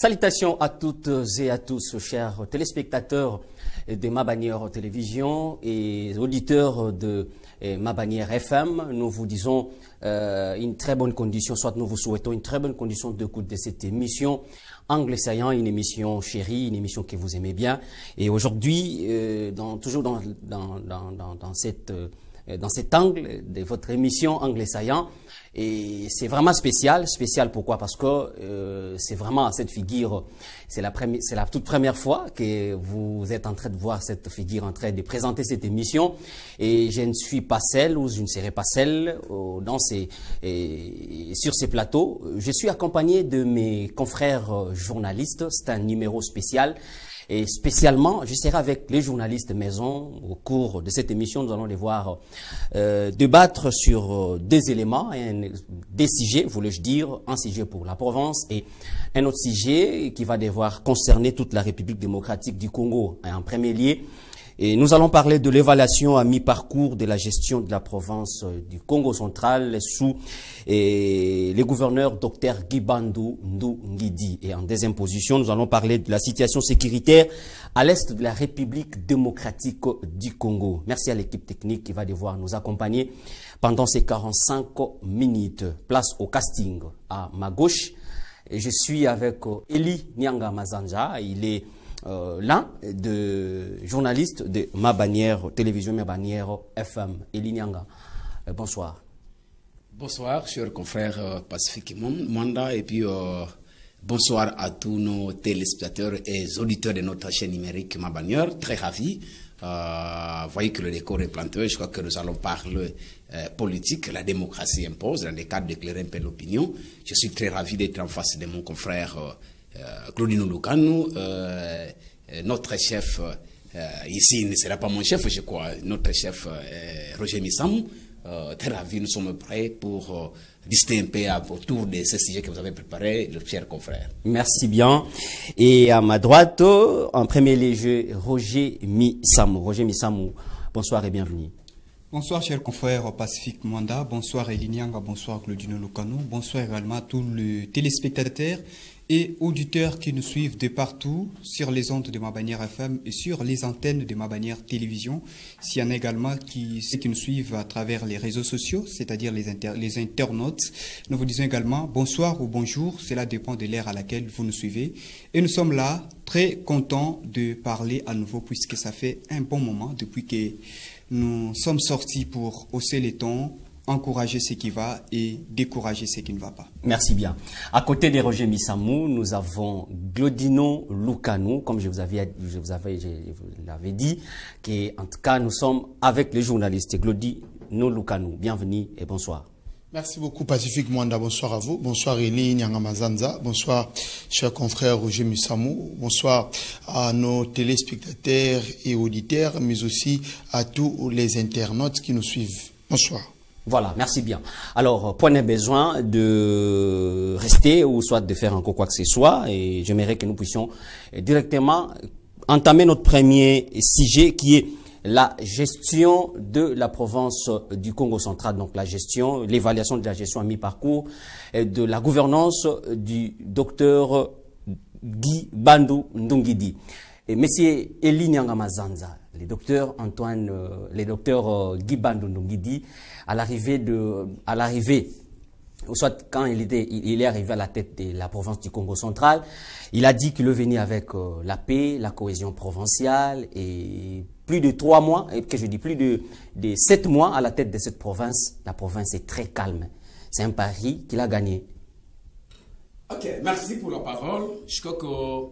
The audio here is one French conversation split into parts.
Salutations à toutes et à tous, chers téléspectateurs de Ma Bannière Télévision et auditeurs de Ma Bannière FM. Nous vous disons une très bonne condition, soit nous vous souhaitons une très bonne condition d'écoute de cette émission Angle Saillant, une émission chérie, une émission que vous aimez bien. Et aujourd'hui, toujours dans cet angle de votre émission Angle Saillant, et c'est vraiment spécial. Pourquoi? Parce que c'est vraiment cette figure, c'est la toute première fois que vous êtes en train de voir cette figure en train de présenter cette émission. Et je ne suis pas seul, ou je ne serai pas seul sur ces plateaux. Je suis accompagné de mes confrères journalistes. C'est un numéro spécial. Et spécialement, je serai avec les journalistes maison. Au cours de cette émission, nous allons les voir débattre sur des éléments, des sujets, voulais-je dire, un sujet pour la Provence et un autre sujet qui va devoir concerner toute la République démocratique du Congo. En premier lieu, et nous allons parler de l'évaluation à mi-parcours de la gestion de la province du Congo central sous le gouverneur Dr Guibandou Ndungidi. Et en deuxième position, nous allons parler de la situation sécuritaire à l'est de la République démocratique du Congo. Merci à l'équipe technique qui va devoir nous accompagner pendant ces 45 minutes. Place au casting à ma gauche. Et je suis avec Eli Nyanga Mazanja. Il est l'un des journalistes de Ma Bannière Télévision, Ma Bannière FM. Eli Nyanga, bonsoir. Bonsoir, chers confrères Pacifique Mwanda, et puis bonsoir à tous nos téléspectateurs et auditeurs de notre chaîne numérique Ma Bannière. Très ravi. Vous voyez que le décor est planteux. Je crois que nous allons parler politique. La démocratie impose, dans le cadre d'éclairer un peu l'opinion. Je suis très ravi d'être en face de mon confrère Claudino Lucano, notre chef ici ne sera pas mon chef, je crois, notre chef Roger Missamou. Très ravi, nous sommes prêts pour discuter un peu autour de ce sujet que vous avez préparé, le cher confrère. Merci bien. Et à ma droite, en premier lieu, Roger Missamou. Roger Missamou, bonsoir et bienvenue. Bonsoir, chers confrères Pacifique Mwanda, bonsoir Eli Nyanga, bonsoir Claudino Lucano, bonsoir également à tous les téléspectateurs et auditeurs qui nous suivent de partout sur les ondes de Ma Bannière FM et sur les antennes de Ma Bannière Télévision. S'il y en a également ceux qui nous suivent à travers les réseaux sociaux, c'est-à-dire les internautes, nous vous disons également bonsoir ou bonjour, cela dépend de l'ère à laquelle vous nous suivez. Et nous sommes là, très contents de parler à nouveau puisque ça fait un bon moment depuis que nous sommes sortis pour hausser les tons, encourager ce qui va et décourager ce qui ne va pas. Merci bien. À côté de Roger Missamou, nous avons Claudino Lucano, comme je vous l'avais dit, que en tout cas nous sommes avec les journalistes. Claudino Lucano, bienvenue et bonsoir. Merci beaucoup Pacifique Mwanda, bonsoir à vous, bonsoir Eli Nyanga Mazanza, bonsoir cher confrère Roger Missamou, bonsoir à nos téléspectateurs et auditeurs, mais aussi à tous les internautes qui nous suivent. Bonsoir. Voilà, merci bien. Alors, point de besoin de rester ou soit de faire encore quoi que ce soit, et j'aimerais que nous puissions directement entamer notre premier sujet qui est la gestion de la province du Congo central, donc la gestion, l'évaluation de la gestion à mi-parcours de la gouvernance du docteur Guibandou Ndungidi. Et monsieur Eli Nyanga Mazanza, le docteur Guibandou Ndungidi, à l'arrivée, soit quand il est arrivé à la tête de la province du Congo central, il a dit qu'il venait avec la paix, la cohésion provinciale et plus de 3 mois, et que je dis plus de 7 mois à la tête de cette province. La province est très calme. C'est un pari qu'il a gagné. Ok, merci pour la parole. Je crois que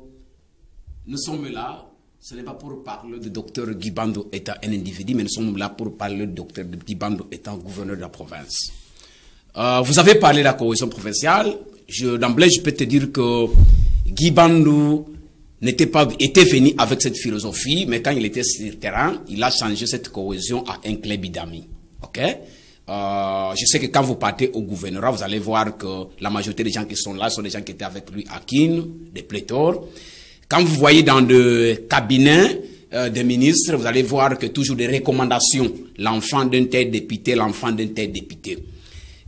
nous sommes là. Ce n'est pas pour parler du docteur Guibandou étant un individu, mais nous sommes là pour parler du docteur Guibandou étant gouverneur de la province. Vous avez parlé de la cohésion provinciale. D'emblée, je peux te dire que Guibandou était venu avec cette philosophie, mais quand il était sur le terrain, il a changé cette cohésion à un club d'amis. Ok? Je sais que quand vous partez au gouvernorat, vous allez voir que la majorité des gens qui sont là sont des gens qui étaient avec lui à Kin, des pléthores. Quand vous voyez dans le cabinet des ministres, vous allez voir que toujours des recommandations. L'enfant d'un tel député, l'enfant d'un tel député.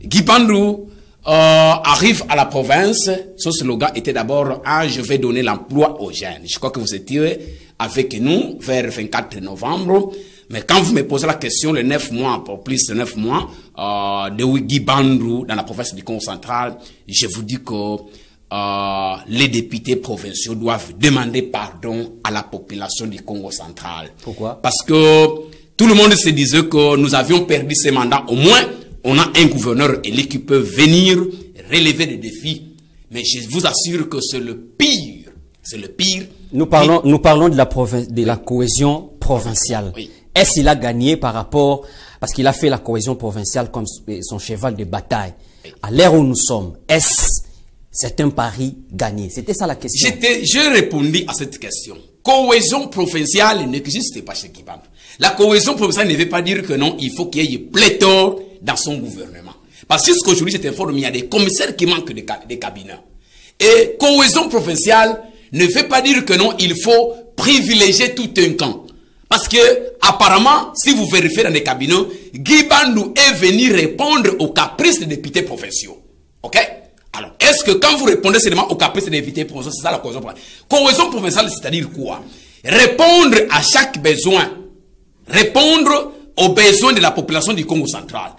Guibandou arrive à la province, son slogan était d'abord « Ah, je vais donner l'emploi aux jeunes ». Je crois que vous étiez avec nous vers le 24 novembre. Mais quand vous me posez la question, les 9 mois, pour plus de 9 mois, de Guy Bandou dans la province du Congo central, je vous dis que les députés provinciaux doivent demander pardon à la population du Congo central. Pourquoi? Parce que tout le monde se disait que nous avions perdu ces mandats. Au moins, on a un gouverneur élu qui peut venir relever des défis. Mais je vous assure que c'est le pire. C'est le pire. Nous parlons de la cohésion provinciale. Oui. Est-ce qu'il a gagné par rapport, parce qu'il a fait la cohésion provinciale comme son cheval de bataille. À l'ère où nous sommes, c'est un pari gagné? C'était ça la question. Je répondis à cette question. Cohésion provinciale n'existe pas chez Kibam. La cohésion provinciale ne veut pas dire que non, il faut qu'il y ait pléthore dans son gouvernement. Parce que jusqu'aujourd'hui, c'est informé, il y a des commissaires qui manquent de cabinets. Et cohésion provinciale ne veut pas dire que non, il faut privilégier tout un camp. Parce que, apparemment, si vous vérifiez dans les cabinets, Guy Bandou est venu répondre aux caprices des députés provinciaux. Ok? Alors, est-ce que quand vous répondez seulement aux caprices des députés provinciaux, c'est ça la cohésion provinciale? Cohésion provinciale, c'est-à-dire quoi? Répondre à chaque besoin. Répondre aux besoins de la population du Congo central.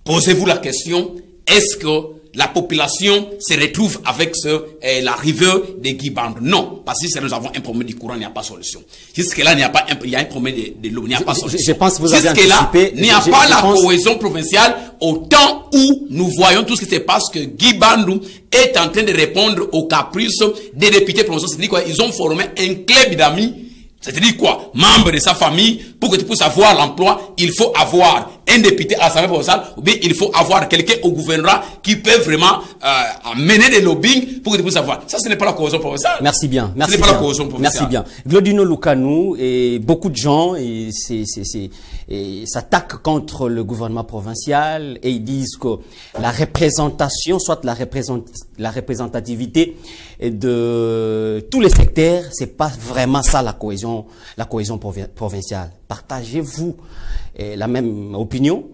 Posez-vous la question, est-ce que la population se retrouve avec l'arrivée de Guy Bandou? Non, parce que si nous avons un problème du courant, il n'y a pas de solution. Jusque-là, il y a un problème de l'eau, il n'y a pas de solution. Je pense que vous avez Jusque-là, anticipé. Il n'y a pas la cohésion provinciale au temps où nous voyons tout ce qui se passe, que Guy Bandou est en train de répondre aux caprices des députés provinciaux. C'est-à-dire quoi? Ils ont formé un club d'amis. C'est-à-dire quoi? Membre de sa famille, pour que tu puisses avoir l'emploi, il faut avoir un député à l'Assemblée provinciale, ou bien il faut avoir quelqu'un au gouvernorat qui peut vraiment mener des lobbying pour que tu puisses avoir. Ça, ce n'est pas la cohésion provinciale. Merci bien. Merci ce n'est pas bien. la cohésion provinciale. Merci bien. Glodino Lukanou et beaucoup de gens s'attaquent contre le gouvernement provincial et ils disent que la représentation, soit la représentativité de tous les secteurs, c'est pas vraiment ça la cohésion provinciale. Partagez-vous la même opinion?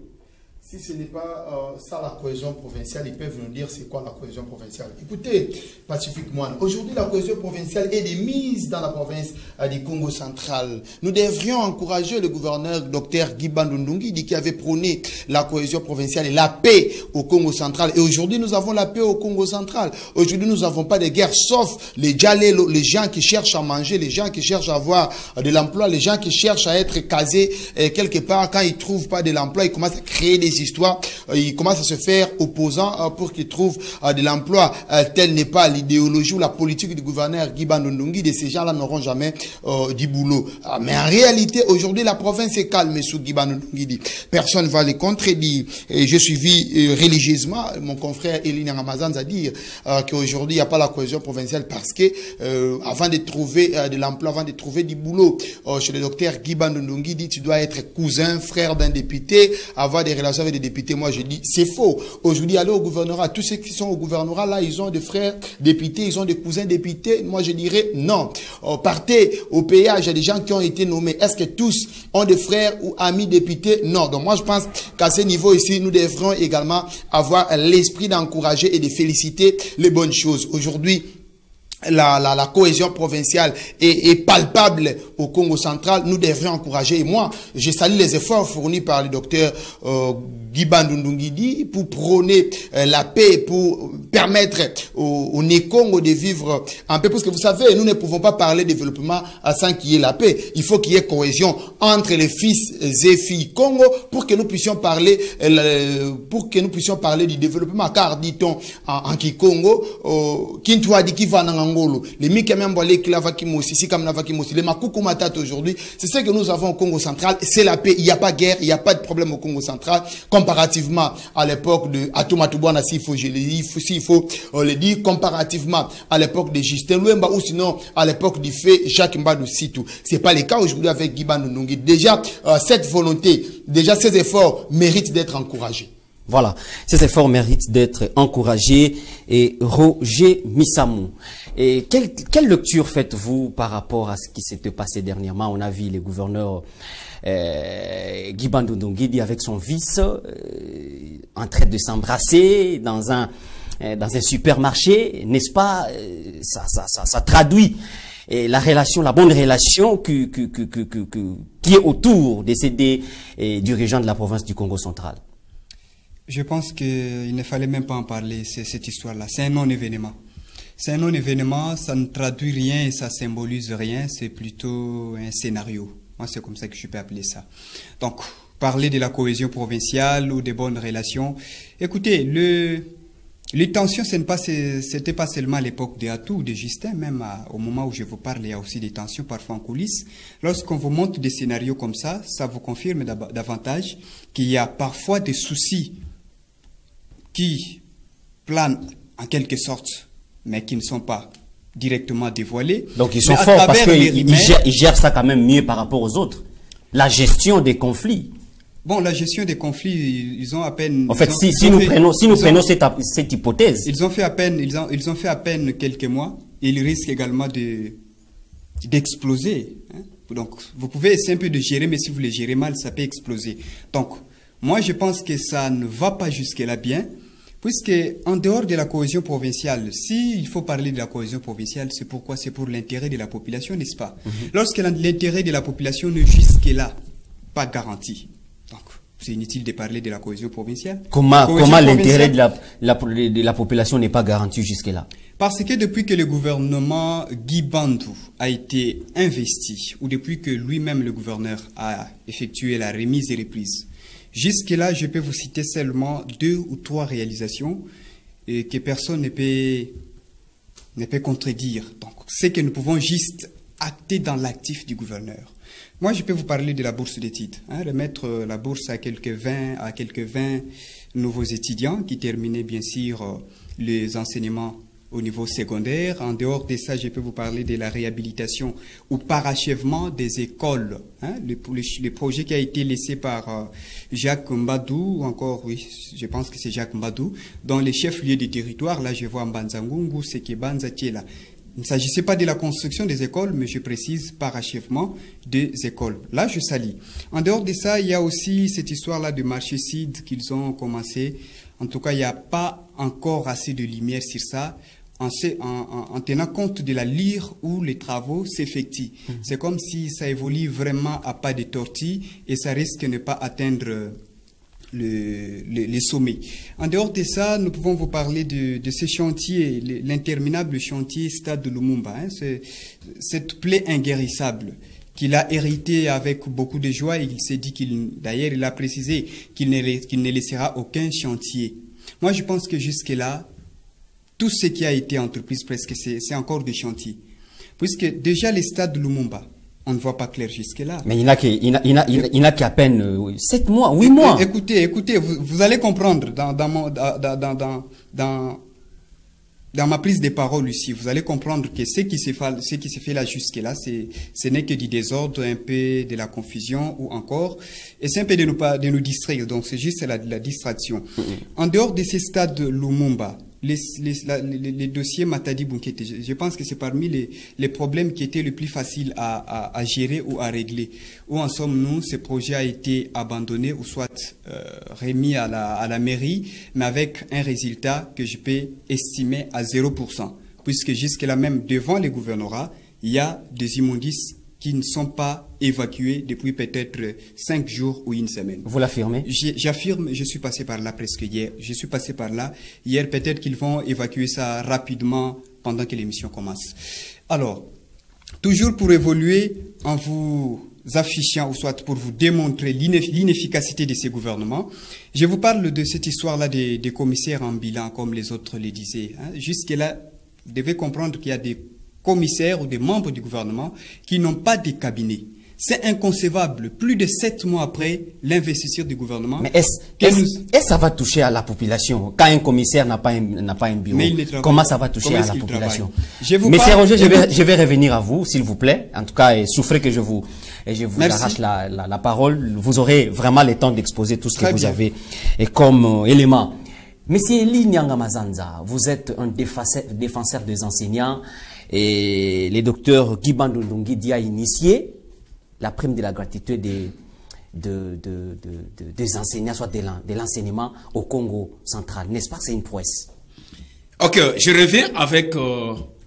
Si ce n'est pas ça la cohésion provinciale, ils peuvent nous dire c'est quoi la cohésion provinciale. Écoutez, Pacifique Moine, aujourd'hui la cohésion provinciale est de mise dans la province du Congo central. Nous devrions encourager le gouverneur Dr Guy Bandou Ndungidi qui avait prôné la cohésion provinciale et la paix au Congo central. Et aujourd'hui nous avons la paix au Congo central. Aujourd'hui nous n'avons pas de guerre sauf les djalélos, les gens qui cherchent à manger, les gens qui cherchent à avoir de l'emploi, les gens qui cherchent à être casés quelque part. Quand ils ne trouvent pas de l'emploi, ils commencent à créer des histoires, il commence à se faire opposant pour qu'il trouve de l'emploi. Telle n'est pas l'idéologie ou la politique du gouverneur Guy Bandou Ndungidi. Ces gens-là n'auront jamais du boulot. Mais en réalité, aujourd'hui, la province est calme sous Guy Bandou Ndungidi. Personne ne va les contredire. Je suivi religieusement mon confrère Eline Ramazan a dit qu'aujourd'hui, il n'y a pas la cohésion provinciale parce que avant de trouver de l'emploi, avant de trouver du boulot, chez le docteur Guy Bandou Ndungidi, tu dois être cousin, frère d'un député, avoir des relations avec des députés. Moi je dis c'est faux. Aujourd'hui, allez au gouvernorat, tous ceux qui sont au gouvernorat là, ils ont des frères députés, ils ont des cousins députés. Moi je dirais non. Partez au péage, il y a des gens qui ont été nommés. Est-ce que tous ont des frères ou amis députés? Non. Donc moi je pense qu'à ce niveau ici, nous devrons également avoir l'esprit d'encourager et de féliciter les bonnes choses. Aujourd'hui, la cohésion provinciale est palpable au Congo central. Nous devrions encourager. Et moi, je salue les efforts fournis par le docteur Guy Bandou Ndungidi pour prôner la paix, pour permettre au Congo de vivre en paix. Parce que vous savez, nous ne pouvons pas parler de développement sans qu'il y ait la paix. Il faut qu'il y ait cohésion entre les fils et filles Congo pour que nous puissions parler, du développement. Car dit-on en Kikongo, Kintuadi qui va dans les Mikemembole qui lava Kimosi, si comme lava Kimosi, les Makuku Matate aujourd'hui, c'est ce que nous avons au Congo central, c'est la paix. Il n'y a pas de guerre, il n'y a pas de problème au Congo central, comparativement à l'époque de Atoumatoubouana, s'il faut le dire, comparativement à l'époque de Justin Louemba ou sinon à l'époque du fait Jacques Mbadou Sitou. C'est pas le cas aujourd'hui avec Guy Bandou Ndungidi. Déjà, cette volonté, déjà ces efforts méritent d'être encouragés. Voilà, ces efforts méritent d'être encouragés. Et Roger Missamou, et quelle lecture faites-vous par rapport à ce qui s'était passé dernièrement? On a vu les gouverneurs Guy Bandou Ndongidi avec son vice en train de s'embrasser dans un supermarché, n'est-ce pas? Ça traduit la relation, la bonne relation qui est autour de ces deux dirigeants de la province du Congo central. Je pense qu'il ne fallait même pas en parler, cette histoire-là. C'est un non-événement. C'est un non-événement, ça ne traduit rien et ça symbolise rien, c'est plutôt un scénario. Moi, c'est comme ça que je peux appeler ça. Donc, parler de la cohésion provinciale ou des bonnes relations. Écoutez, les tensions, c'était pas seulement à l'époque de Atou ou de Justin, même au moment où je vous parle, il y a aussi des tensions parfois en coulisses. Lorsqu'on vous montre des scénarios comme ça vous confirme davantage qu'il y a parfois des soucis qui planent en quelque sorte, mais qui ne sont pas directement dévoilés. Donc ils sont forts parce qu'ils gèrent ça quand même mieux par rapport aux autres. La gestion des conflits. Bon, la gestion des conflits, ils ont à peine... En fait, si nous prenons cette hypothèse... Ils ont fait à peine quelques mois et ils risquent également d'exploser. Hein. Donc, vous pouvez essayer un peu de gérer, mais si vous les gérez mal, ça peut exploser. Donc, moi, je pense que ça ne va pas jusque-là bien, puisque en dehors de la cohésion provinciale, s'il faut parler de la cohésion provinciale, c'est pourquoi? C'est pour l'intérêt de la population, n'est-ce pas? Lorsque l'intérêt de la population n'est jusque-là pas garanti, donc c'est inutile de parler de la cohésion provinciale. Comment l'intérêt de la population n'est pas garanti jusque-là? Parce que depuis que le gouvernement Guy Bandou a été investi, ou depuis que lui-même le gouverneur a effectué la remise et reprise, jusque-là, je peux vous citer seulement 2 ou 3 réalisations que personne ne peut contredire. Donc, c'est que nous pouvons juste acter dans l'actif du gouverneur. Moi, je peux vous parler de la bourse d'études. Remettre la bourse à quelques 20 nouveaux étudiants qui terminaient bien sûr les enseignements au niveau secondaire. En dehors de ça, je peux vous parler de la réhabilitation ou parachèvement des écoles. Le projet qui a été laissé par Jacques Mbadou, ou encore, oui, je pense que c'est Jacques Mbadou, dans les chefs-lieux des territoires. Là, je vois Mbanzangungu, Sekebanza, Tiela. Il ne s'agissait pas de la construction des écoles, mais je précise parachèvement des écoles. Là, je salis. En dehors de ça, il y a aussi cette histoire-là de marché CID qu'ils ont commencé. En tout cas, il n'y a pas encore assez de lumière sur ça. En tenant compte de la lyre où les travaux s'effectuent. C'est comme si ça évolue vraiment à pas de tortue et ça risque de ne pas atteindre les sommets. En dehors de ça, nous pouvons vous parler de ce chantier, l'interminable chantier Stade de Lumumba. Cette plaie inguérissable qu'il a hérité avec beaucoup de joie et il s'est dit d'ailleurs, il a précisé qu'il ne laissera aucun chantier. Moi, je pense que jusque-là, tout ce qui a été entrepris presque, c'est encore des chantiers. Puisque déjà les stades de Lumumba, on ne voit pas clair jusque-là. Mais il n'a qu'à peine 7 mois, 8 mois. Écoutez, vous allez comprendre dans ma prise de parole ici, vous allez comprendre que ce qui se fait là jusque-là, ce n'est que du désordre, un peu de la confusion ou encore, et c'est un peu de nous distraire, donc c'est juste la distraction. En dehors de ces stades de Lumumba, les dossiers Matadi Bunkete, je pense que c'est parmi les problèmes qui étaient les plus faciles à gérer ou à régler. Où en sommes-nous? Ce projet a été abandonné ou soit remis à la mairie, mais avec un résultat que je peux estimer à 0%. Puisque jusque-là même, devant les gouvernorats, il y a des immondices qui ne sont pas évacués depuis peut-être 5 jours ou une semaine. Vous l'affirmez? J'affirme, je suis passé par là presque hier. Je suis passé par là. Hier, peut-être qu'ils vont évacuer ça rapidement pendant que l'émission commence. Alors, toujours pour évoluer en vous affichant, ou soit pour vous démontrer l'inefficacité de ces gouvernements, je vous parle de cette histoire-là des commissaires en bilan, comme les autres le disaient. Jusque-là, vous devez comprendre qu'il y a des commissaires ou des membres du gouvernement qui n'ont pas de cabinet. C'est inconcevable. Plus de 7 mois après l'investiture du gouvernement. Mais est-ce ça va toucher à la population quand un commissaire n'a pas un bureau? Comment ça va toucher à la population? Monsieur Roger, je vais revenir à vous, s'il vous plaît. En tout cas, souffrez que je vous et je vous Merci. arrache la parole. Vous aurez vraiment le temps d'exposer tout ce Très que vous bien. avez et comme élément. Monsieur Eli Nyanga Mazanza, vous êtes un défenseur des enseignants et le docteur Guy Bandou-Ndungi a initié la prime de la gratuité des enseignants, soit de l'enseignement au Congo central. N'est-ce pas que c'est une prouesse? Ok, je reviens avec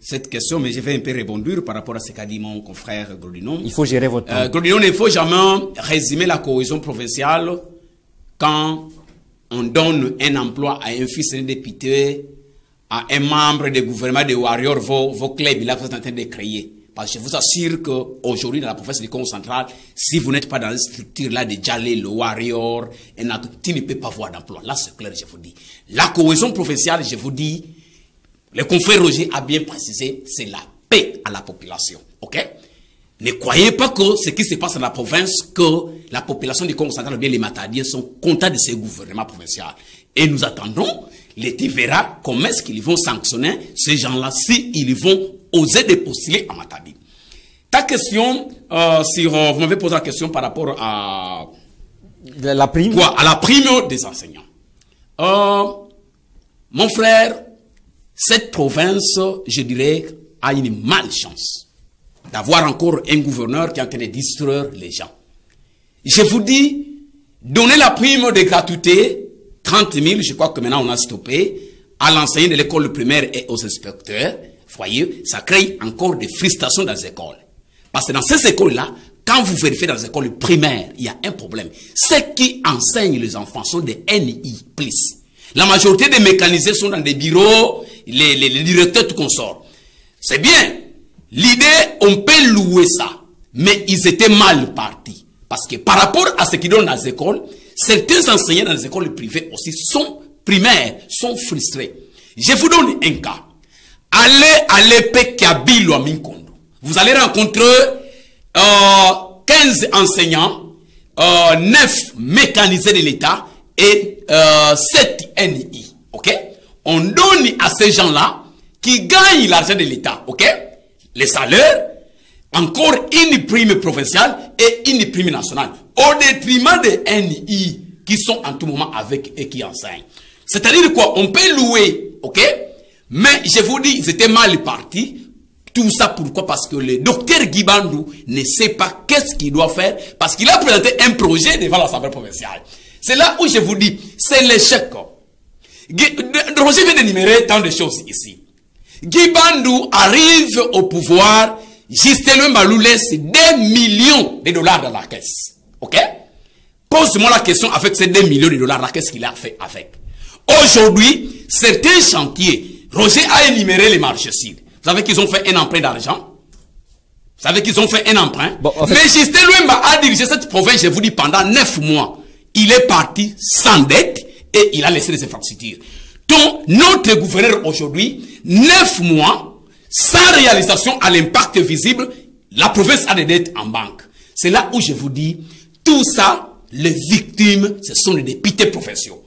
cette question, mais je vais un peu rebondir par rapport à ce qu'a dit mon confrère Grodinon. Il faut gérer votre temps. Grodinon, il ne faut jamais résumer la cohésion provinciale quand on donne un emploi à un fils de député, à un membre du gouvernement de Warrior, vos clubs, là, vous êtes en train de créer. Parce que je vous assure qu'aujourd'hui, dans la province du Congo central, si vous n'êtes pas dans cette structure-là de Djalé, le Warrior, tu ne peux pas avoir d'emploi. Là, c'est clair, je vous dis. La cohésion provinciale, je vous dis, le confrère Roger a bien précisé, c'est la paix à la population. Ok? Ne croyez pas que ce qui se passe dans la province, que la population du Congo central, ou bien les Matadiens, sont contents de ce gouvernement provincial. Et nous attendons, l'été verra comment est-ce qu'ils vont sanctionner ces gens-là, s'ils vont oser de postuler à Matadi. Ta question, vous m'avez posé la question par rapport à La prime? quoi? À la prime des enseignants. Mon frère, cette province, je dirais, a une malchance d'avoir encore un gouverneur qui est en train de distraire les gens. Je vous dis, donner la prime de gratuité, 30 000, je crois que maintenant on a stoppé, à l'enseignant de l'école primaire et aux inspecteurs, voyez, ça crée encore des frustrations dans les écoles. Parce que dans ces écoles-là, quand vous vérifiez dans les écoles primaires, il y a un problème. Ceux qui enseignent les enfants sont des NI+. La majorité des mécanisés sont dans des bureaux, les directeurs tout consort. C'est bien. L'idée, on peut louer ça. Mais ils étaient mal partis. Parce que par rapport à ce qu'ils donnent dans les écoles, certains enseignants dans les écoles privées aussi sont primaires, sont frustrés. Je vous donne un cas. Allez à l'épée Kabilo à Minkondo. Vous allez rencontrer 15 enseignants, 9 mécanisés de l'État et 7 NI. Ok? On donne à ces gens-là qui gagnent l'argent de l'État. Ok? Les salaires, encore une prime provinciale et une prime nationale. Au détriment des NI qui sont en tout moment avec et qui enseignent. C'est-à-dire quoi? On peut louer. Ok? Mais je vous dis, ils étaient mal partis. Tout ça pourquoi? Parce que le docteur Guy Bandou ne sait pas qu'est-ce qu'il doit faire parce qu'il a présenté un projet devant l'Assemblée provinciale. C'est là où je vous dis, c'est l'échec. Roger vient d'énumérer tant de choses ici. Guy Bandou arrive au pouvoir, Justin Mbalou laisse 2 millions de dollars dans la caisse. Ok? Pose-moi la question avec ces 2 millions de dollars, qu'est-ce qu'il a fait avec? Aujourd'hui, certains chantiers, Roger a énuméré les marchés. Vous savez qu'ils ont fait un emprunt d'argent? Vous savez qu'ils ont fait un emprunt? Bon, en fait... Mais Justin Luemba a dirigé cette province, je vous dis, pendant 9 mois. Il est parti sans dette et il a laissé les infrastructures. Donc, notre gouverneur aujourd'hui, 9 mois, sans réalisation à l'impact visible, la province a des dettes en banque. C'est là où je vous dis, tout ça, les victimes, ce sont les députés provinciaux.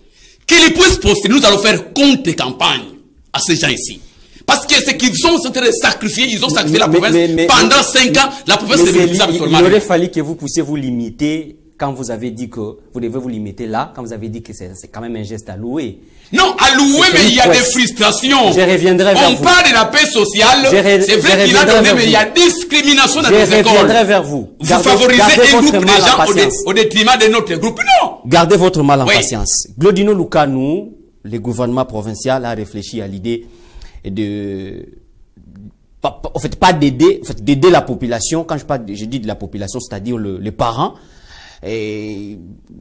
Qu'ils puissent poster, nous allons faire contre-campagne à ces gens ici. Parce que ce qu'ils ont sacrifié, ils ont sacrifié la province pendant 5 ans, la province est bénéficiable seulement. Il aurait fallu que vous puissiez vous limiter quand vous avez dit que vous devez vous limiter là, quand vous avez dit que c'est quand même un geste à louer. Non, à louer, mais il y a des frustrations. Je reviendrai vers vous. On parle de la paix sociale. C'est vrai qu'il a donné, mais il y a discrimination dans les écoles. Je reviendrai vers vous. Vous favorisez un groupe de gens au détriment de notre groupe. Non. Gardez votre mal en patience. Glodino Lukanou, le gouvernement provincial a réfléchi à l'idée de, en fait, pas d'aider, en fait, d'aider la population. Quand je dis de la population, c'est-à-dire les parents. Et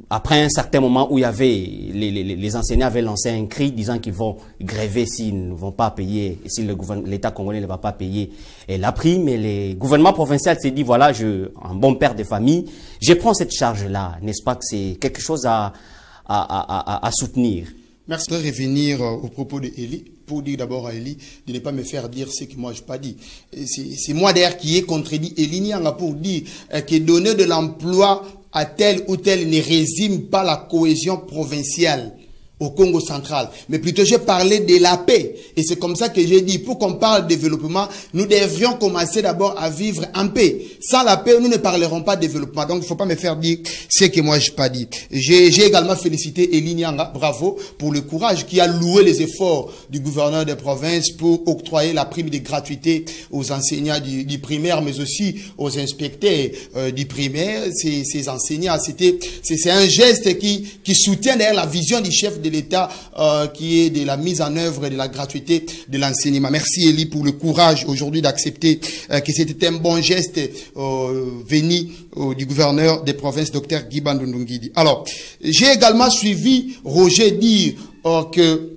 après un certain moment où il y avait les enseignants avaient lancé un cri disant qu'ils vont gréver s'ils ne vont pas payer, si l'État congolais ne va pas payer la prime, mais le gouvernement provincial s'est dit voilà, un bon père de famille, je prends cette charge-là. N'est-ce pas que c'est quelque chose à soutenir? Merci de revenir au propos de Eli, pour dire d'abord à Eli de ne pas me faire dire ce que moi je n'ai pas dit. C'est moi d'ailleurs qui ai contredit Eli Nyanga pour dire que donner de l'emploi à tel ou tel ne résume pas la cohésion provinciale. au Congo central, mais plutôt j'ai parlé de la paix. Et c'est comme ça que j'ai dit, pour qu'on parle de développement, nous devrions commencer d'abord à vivre en paix. Sans la paix, nous ne parlerons pas de développement. Donc, il ne faut pas me faire dire ce que moi je n'ai pas dit. J'ai également félicité Elie Nyanga, bravo, pour le courage qui a loué les efforts du gouverneur de province pour octroyer la prime de gratuité aux enseignants du primaire, mais aussi aux inspecteurs du primaire. Ces enseignants, c'est un geste qui soutient d'ailleurs la vision du chef de l'État qui est de la mise en œuvre de la gratuité de l'enseignement. Merci Elie pour le courage aujourd'hui d'accepter que c'était un bon geste venu du gouverneur des provinces, Dr Guy Bandou Ndungidi. Alors, j'ai également suivi Roger dire que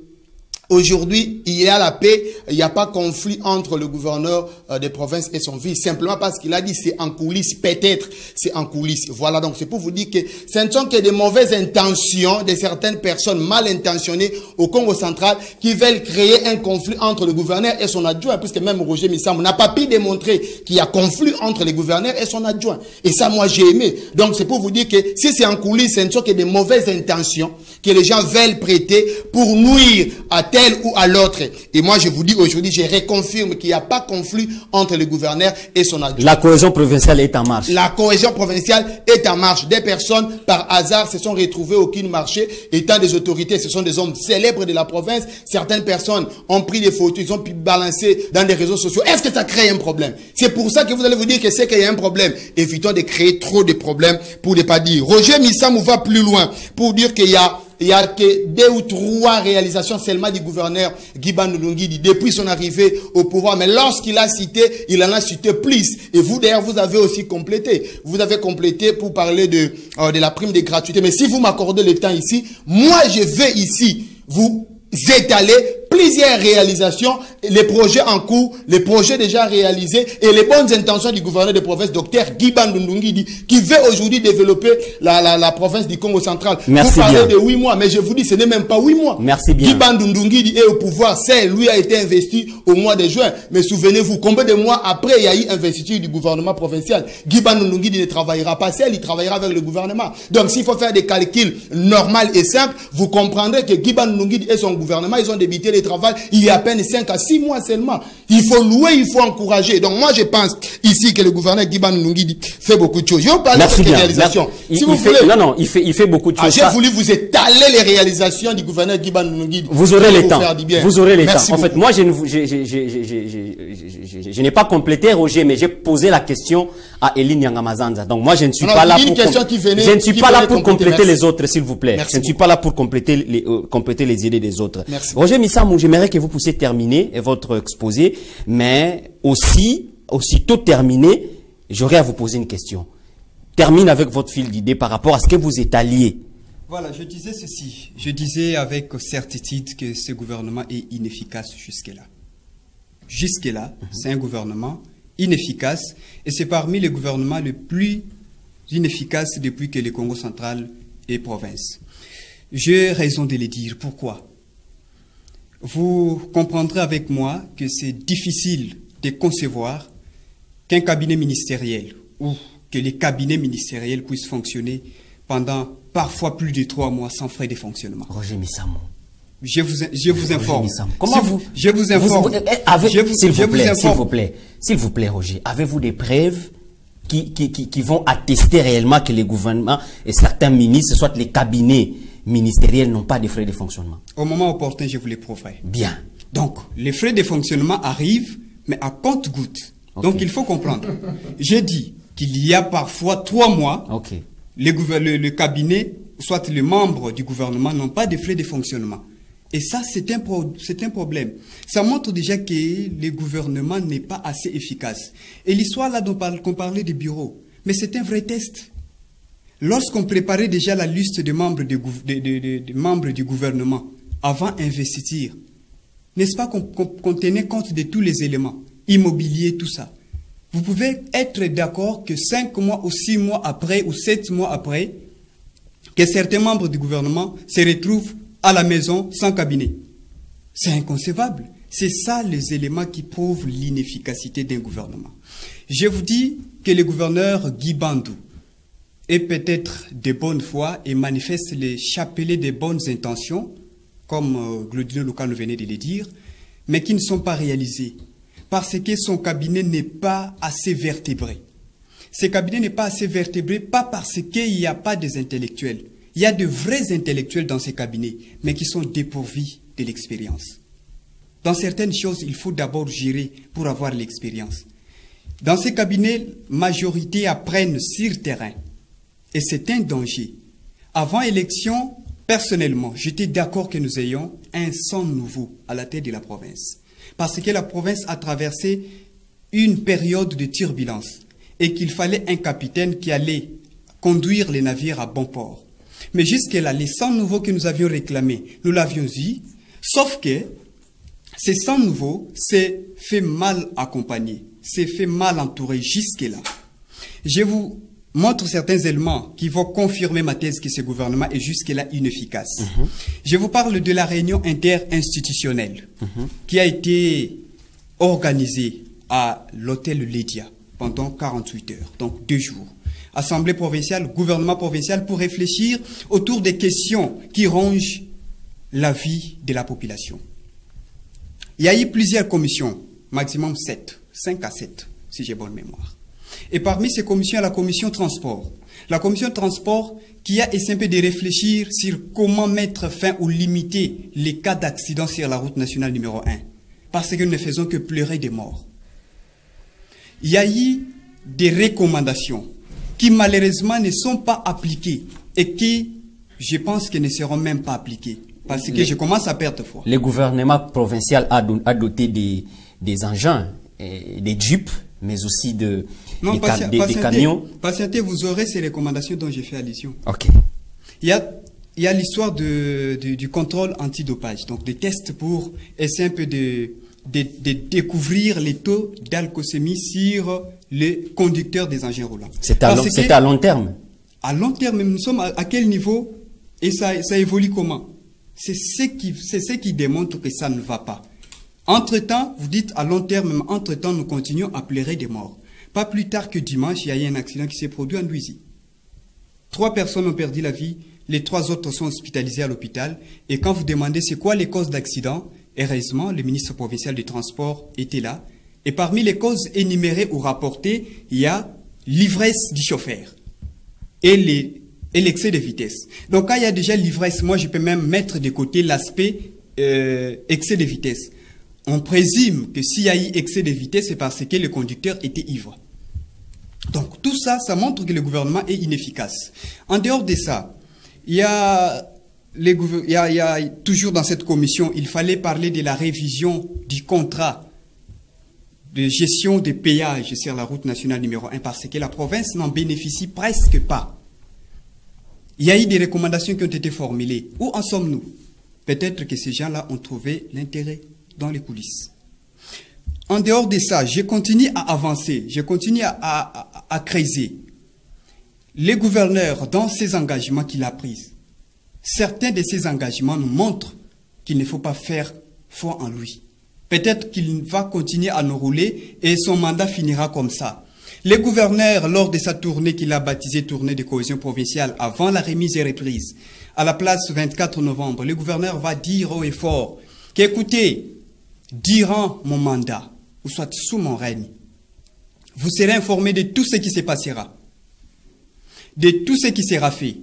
aujourd'hui, il y a la paix, il n'y a pas conflit entre le gouverneur des provinces et son fils, simplement parce qu'il a dit c'est en coulisses, peut-être c'est en coulisses. Voilà, donc c'est pour vous dire que ce ne sont que des mauvaises intentions de certaines personnes mal intentionnées au Congo central qui veulent créer un conflit entre le gouverneur et son adjoint, puisque même Roger Missamou n'a pas pu démontrer qu'il y a conflit entre le gouverneur et son adjoint. Et ça, moi, j'ai aimé. Donc c'est pour vous dire que si c'est en coulisses, ce ne sont que des mauvaises intentions que les gens veulent prêter pour nuire à tel ou à l'autre. Et moi, je vous dis aujourd'hui, je reconfirme qu'il n'y a pas conflit entre le gouverneur et son adjoint. La cohésion provinciale est en marche. La cohésion provinciale est en marche. Des personnes, par hasard, se sont retrouvées au Kin marché, étant des autorités. Ce sont des hommes célèbres de la province. Certaines personnes ont pris des photos, ils ont pu balancer dans les réseaux sociaux. Est-ce que ça crée un problème? C'est pour ça que vous allez vous dire que c'est qu'il y a un problème. Évitons de créer trop de problèmes pour ne pas dire. Roger Missamou va plus loin pour dire qu'il y a que 2 ou 3 réalisations seulement du gouverneur Guy Bandou Ndungidi depuis son arrivée au pouvoir. Mais lorsqu'il a cité, il en a cité plus. Et vous, d'ailleurs, vous avez aussi complété. Vous avez complété pour parler de la prime de gratuité. Mais si vous m'accordez le temps ici, moi, je vais ici vous étaler plusieurs réalisations, les projets en cours, les projets déjà réalisés et les bonnes intentions du gouverneur de province, Dr Guy Bandou Ndungidi, qui veut aujourd'hui développer la province du Congo central. Merci vous parlez bien. de 8 mois, mais je vous dis, ce n'est même pas 8 mois. Merci bien. Guy Bandou Ndungidi est au pouvoir, c'est lui a été investi au mois de juin. Mais souvenez-vous, combien de mois après il y a eu investiture du gouvernement provincial? Guy Bandou Ndungidi ne travaillera pas seul, il travaillera avec le gouvernement. Donc s'il faut faire des calculs normaux et simples, vous comprendrez que Guy Bandou Ndungidi et son gouvernement, ils ont débuté le travail il y a à peine 5 à 6 mois seulement. Il faut louer, il faut encourager. Donc moi je pense ici que le gouverneur Guy Bandou Ndungidi fait beaucoup de choses. Je vais vous parler de cette réalisation. Si vous voulez, non, il fait beaucoup de choses. j'ai voulu vous étaler les réalisations du gouverneur Guy Bandou Ndungidi. Vous aurez le temps. Vous aurez le temps. En fait, moi je n'ai pas complété Roger, mais j'ai posé la question à Elie Nyanga Mazanza. Donc moi je ne suis pas là pour compléter les autres, s'il vous plaît. Je ne suis pas là pour compléter les idées des autres. Roger Missamou, j'aimerais que vous puissiez terminer votre exposé, mais aussitôt terminé, j'aurais à vous poser une question. Termine avec votre fil d'idée par rapport à ce que vous étaliez. Voilà, je disais ceci. Je disais avec certitude que ce gouvernement est inefficace jusque-là. Jusque-là, c'est un gouvernement inefficace et c'est parmi les gouvernements les plus inefficaces depuis que le Congo central est province. J'ai raison de le dire. Pourquoi? Vous comprendrez avec moi que c'est difficile de concevoir qu'un cabinet ministériel ou que les cabinets ministériels puissent fonctionner pendant parfois plus de 3 mois sans frais de fonctionnement. Roger Missamou. Je vous informe. Comment je vous informe. S'il vous plaît, Roger, avez-vous des preuves qui vont attester réellement que les gouvernements et certains ministres, soit les cabinets ministériels, n'ont pas de frais de fonctionnement? Au moment opportun, je vous les prouverai. Bien. Donc, les frais de fonctionnement arrivent, mais à compte-gouttes. Okay. Donc, il faut comprendre. J'ai dit qu'il y a parfois 3 mois, okay, le cabinet, soit les membres du gouvernement, n'ont pas de frais de fonctionnement. Et ça, c'est un problème. Ça montre déjà que le gouvernement n'est pas assez efficace. Et l'histoire là qu'on parlait des bureaux, mais c'est un vrai test. Lorsqu'on préparait déjà la liste des membres du gouvernement avant d'investir, n'est-ce pas qu'on tenait compte de tous les éléments, immobilier, tout ça. Vous pouvez être d'accord que 5 mois ou 6 mois après ou 7 mois après, que certains membres du gouvernement se retrouvent à la maison sans cabinet. C'est inconcevable. C'est ça les éléments qui prouvent l'inefficacité d'un gouvernement. Je vous dis que le gouverneur Guy Bandou est peut-être de bonne foi et manifeste les chapelets des bonnes intentions comme Glodino Lucano venait de le dire, mais qui ne sont pas réalisés parce que son cabinet n'est pas assez vertébré. Ce cabinet n'est pas assez vertébré, pas parce qu'il n'y a pas des intellectuels. Il y a de vrais intellectuels dans ces cabinets, mais qui sont dépourvus de l'expérience. Dans certaines choses, il faut d'abord gérer pour avoir l'expérience. Dans ces cabinets, majorité apprennent sur terrain. Et c'est un danger. Avant élection, personnellement, j'étais d'accord que nous ayons un sang nouveau à la tête de la province. Parce que la province a traversé une période de turbulence et qu'il fallait un capitaine qui allait conduire les navires à bon port. Mais jusque-là, les 100 nouveaux que nous avions réclamés, nous l'avions eu, sauf que ces 100 nouveaux s'est fait mal accompagner, s'est fait mal entourer jusque-là. Je vous montre certains éléments qui vont confirmer ma thèse que ce gouvernement est jusque-là inefficace. Je vous parle de la réunion interinstitutionnelle qui a été organisée à l'hôtel Lédia pendant 48 heures, donc 2 jours. Assemblée provinciale, gouvernement provincial pour réfléchir autour des questions qui rongent la vie de la population. Il y a eu plusieurs commissions, maximum 7, 5 à 7, si j'ai bonne mémoire. Et parmi ces commissions, il y a la commission transport. La commission transport qui a essayé un peu de réfléchir sur comment mettre fin ou limiter les cas d'accident sur la route nationale numéro 1. Parce que nous ne faisons que pleurer des morts. Il y a eu des recommandations qui malheureusement ne sont pas appliquées et qui, je pense, que ne seront même pas appliquées. Parce que je commence à perdre foi. Le gouvernement provincial a doté des engins, des jeeps, mais aussi des camions. Patientez, vous aurez ces recommandations dont j'ai fait allusion. Ok. Il y a l'histoire du contrôle antidopage, donc des tests pour essayer un peu de découvrir les taux d'alcoolémie sur les conducteurs des engins roulants. C'est à long terme. À long terme, nous sommes à quel niveau et ça évolue comment? C'est ce qui démontre que ça ne va pas. Entre-temps, vous dites à long terme, mais entre-temps, nous continuons à pleurer des morts. Pas plus tard que dimanche, il y a eu un accident qui s'est produit en Louisiane. 3 personnes ont perdu la vie, les 3 autres sont hospitalisés à l'hôpital. Et quand vous demandez c'est quoi les causes d'accident, heureusement, le ministre provincial du Transport était là. Et parmi les causes énumérées ou rapportées, il y a l'ivresse du chauffeur et l'excès de vitesse. Donc quand il y a déjà l'ivresse, moi je peux même mettre de côté l'aspect excès de vitesse. On présume que s'il y a eu excès de vitesse, c'est parce que le conducteur était ivre. Donc tout ça, ça montre que le gouvernement est inefficace. En dehors de ça, il y a toujours dans cette commission, il fallait parler de la révision du contrat de gestion des péages sur la route nationale numéro 1 parce que la province n'en bénéficie presque pas. Il y a eu des recommandations qui ont été formulées. Où en sommes-nous? Peut-être que ces gens-là ont trouvé l'intérêt dans les coulisses. En dehors de ça, je continue à avancer, je continue à creuser. Les gouverneurs, dans ces engagements qu'il a pris, certains de ces engagements nous montrent qu'il ne faut pas faire foi en lui. Peut-être qu'il va continuer à nous rouler et son mandat finira comme ça. Les gouverneurs, lors de sa tournée qu'il a baptisée tournée de cohésion provinciale, avant la remise et reprise, à la place 24 novembre, le gouverneur va dire haut et fort qu'écoutez, durant mon mandat, ou soit sous mon règne, vous serez informés de tout ce qui se passera, de tout ce qui sera fait,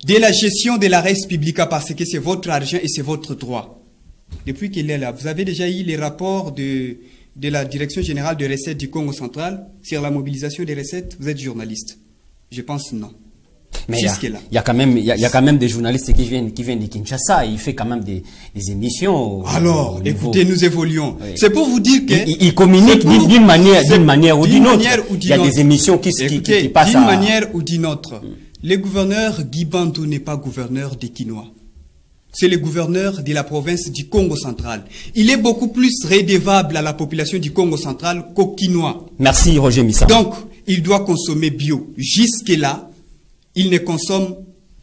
de la gestion de la res publica parce que c'est votre argent et c'est votre droit. Depuis qu'il est là, vous avez déjà eu les rapports de la Direction générale de recettes du Congo central sur la mobilisation des recettes. Vous êtes journaliste? Je pense non. Mais il y a quand même des journalistes qui viennent de Kinshasa. Il fait quand même des émissions. Alors, écoutez, nous évoluons. Oui. C'est pour vous dire que il communique d'une manière ou d'une autre. Il y a des émissions qui passent d'une manière ou d'une autre. Le gouverneur Guy Bandou n'est pas gouverneur des Quinois. C'est le gouverneur de la province du Congo central. Il est beaucoup plus redevable à la population du Congo central qu'aux Quinois. Merci Roger Missa. Donc, il doit consommer bio. Jusque-là, il ne consomme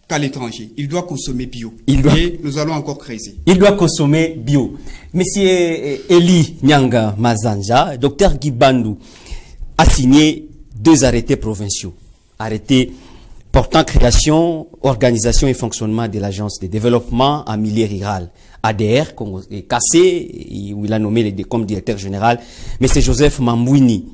qu'à l'étranger. Il doit consommer bio. Et nous allons encore creuser. Il doit consommer bio. Monsieur Eli Nyanga Mazanja, docteur Guy Bandou, a signé 2 arrêtés provinciaux. Arrêté portant création, organisation et fonctionnement de l'Agence de développement en milieu rural, ADR, cassé, où il a nommé comme directeur général M. Joseph Mambouini.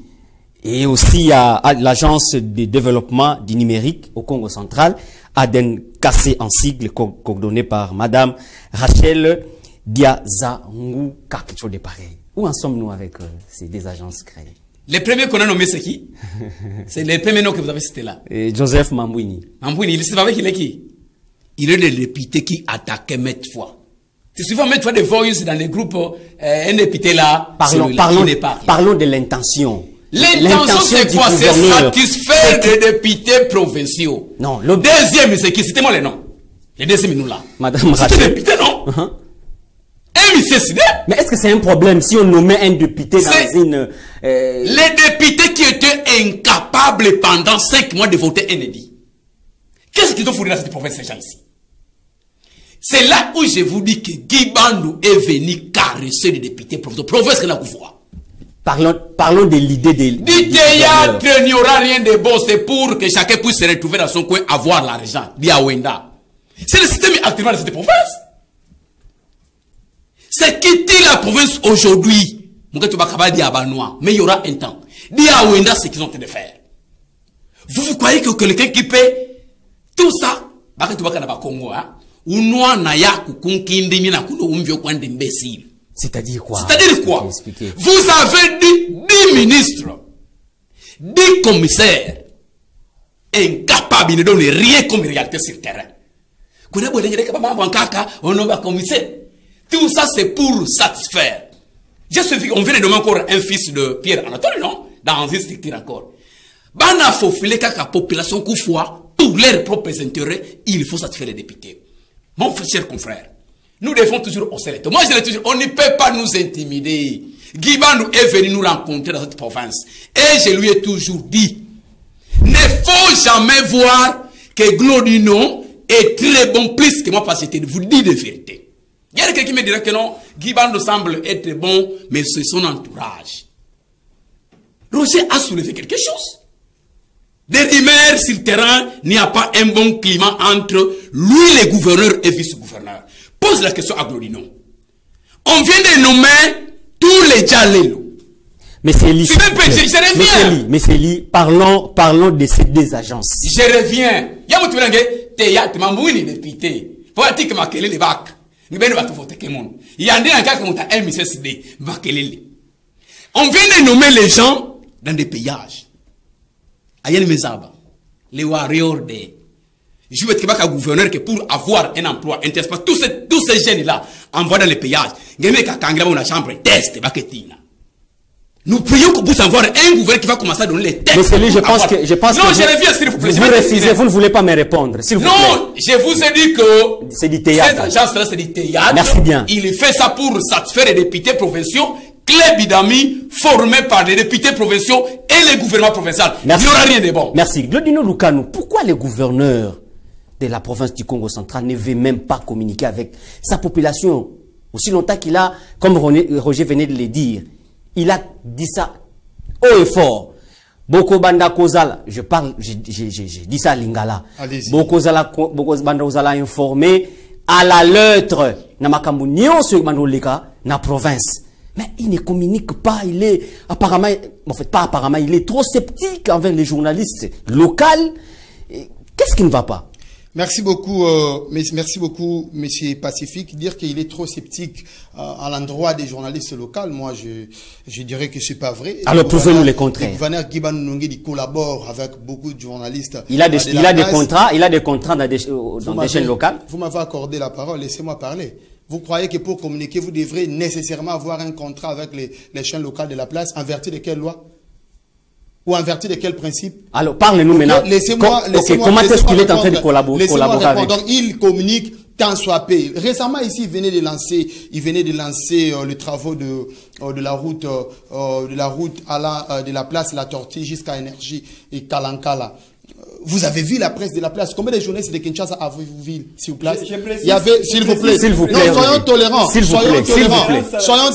Et aussi à l'Agence de développement du numérique au Congo central, ADEN cassé en sigle, coordonné par Madame Rachel Diazanguka, quelque chose de pareil. Où en sommes-nous avec ces deux agences créées? Les premiers qu'on a nommés, c'est qui? C'est les premiers noms que vous avez cités là. Joseph Mambouini. Mambouini, il savait qu'il est qui? Il est le député qui attaquait maintes fois. C'est souvent maintes fois des voices dans les groupes, un député là, parlons de l'intention. L'intention c'est quoi? C'est satisfaire des députés provinciaux. Non, le deuxième c'est qui? Citez-moi les noms. Les deuxièmes nous là. Madame Rachel. C'est un député, non? Mais est-ce que c'est un problème si on nommait un député dans une... Les députés qui étaient incapables pendant 5 mois de voter un édit. Qu'est-ce qu'ils ont fourni dans cette province, ces gens ici? C'est là où je vous dis que Guy Bandou est venu caresser les députés provinciaux. Province que la Gouvoua. Parlons de l'idée des... Du théâtre, il n'y aura rien de bon. C'est pour que chacun puisse se retrouver dans son coin, avoir l'argent. Diawenda. C'est le système actuellement de cette province. C'est quitter la province aujourd'hui. Mais il y aura un temps. Diawenda, c'est ce qu'ils ont en train de faire. Vous croyez que quelqu'un qui paie tout ça, c'est-à-dire quoi? C'est-à-dire quoi? Vous avez 10 ministres, 10 commissaires, incapables de donner rien comme réalité sur le terrain. Tout ça, c'est pour satisfaire. On vient de nommer encore un fils de Pierre Anatole, non? Dans une structure encore. Bana faut filer la population koufoua, pour leurs propres intérêts, il faut satisfaire les députés. Mon cher confrère, nous devons toujours au select. Moi, je l'ai toujours, on ne peut pas nous intimider. Guy Bandou est venu nous rencontrer dans cette province. Et je lui ai toujours dit, ne faut jamais voir que Glodino est très bon, plus que moi, parce que je vous dis de vérité. Il y a quelqu'un qui me dirait que non, Guy Bandou semble être bon, mais c'est son entourage. Roger a soulevé quelque chose. Des rumeurs sur le terrain, il n'y a pas un bon climat entre lui, le gouverneur, et vice-gouverneur. Pose la question à Glodino. On vient de nommer tous les Djalelo. Mais c'est lui. Mais c'est lui. Parlons de ces deux agences. Je reviens. Il y a un théâtre, Mambouini, député. Pour dire que Makele les bacs. Nous venons de voter que monde. Il y a un cas qui a un MCSD. On vient de nommer les gens dans des payages. Ayen Mezaba, les warriors de. Je veux être gouverneur que pour avoir un emploi intéressant, tous ces jeunes-là envoient dans les payages. La chambre test, nous prions que vous avoir un gouverneur qui va commencer à donner les tests. Mais c'est lui, je pense que. Non, je reviens, s'il vous plaît. Vous refusez, vous ne voulez pas me répondre, s'il vous plaît. Non, je vous ai dit que. C'est du théâtre. Cette agence-là, c'est du théâtre. Merci bien. Il fait ça pour satisfaire les députés provinciaux, club d'amis formés par les députés provinciaux et les gouvernements provinciaux. Il n'y aura rien de bon. Merci. Glodino Lukanou, pourquoi le gouverneur de la province du Congo central ne veut même pas communiquer avec sa population aussi longtemps qu'il a, comme Roger venait de le dire, il a dit ça haut et fort. Boko Banda Kozala, j'ai dit ça à Lingala. Boko Banda Kozala informé à la lettre na makambu nyonso manoleka na province. Mais il ne communique pas, il est apparemment, en fait pas apparemment, il est trop sceptique envers les journalistes locaux. Qu'est-ce qui ne va pas? Merci beaucoup, Monsieur Pacifique. Dire qu'il est trop sceptique à l'endroit des journalistes locaux, moi, je dirais que c'est pas vrai. Alors, prouvez-nous le contraire. Le gouverneur Guy Bandou Nongedi collabore avec beaucoup de journalistes. Il a des contrats dans des chaînes locales. Vous m'avez accordé la parole, laissez-moi parler. Vous croyez que pour communiquer, vous devrez nécessairement avoir un contrat avec les chaînes locales de la place, en vertu de quelle loi? Ou en vertu de quel principe? Alors, parlez-nous maintenant. Laissez-moi comment est-ce qu'il est en train de collaborer avec? Donc, il communique tant soit payé. Récemment, ici, il venait de lancer les travaux de la route de la place La Tortue jusqu'à Énergie et Kalankala. vous avez vu la presse de la place. Combien de journalistes de Kinshasa avez-vous vu sur place? Il y avait, s'il vous plaît. S'il vous plaît. Non, soyons tolérants. S'il vous plaît. Soyons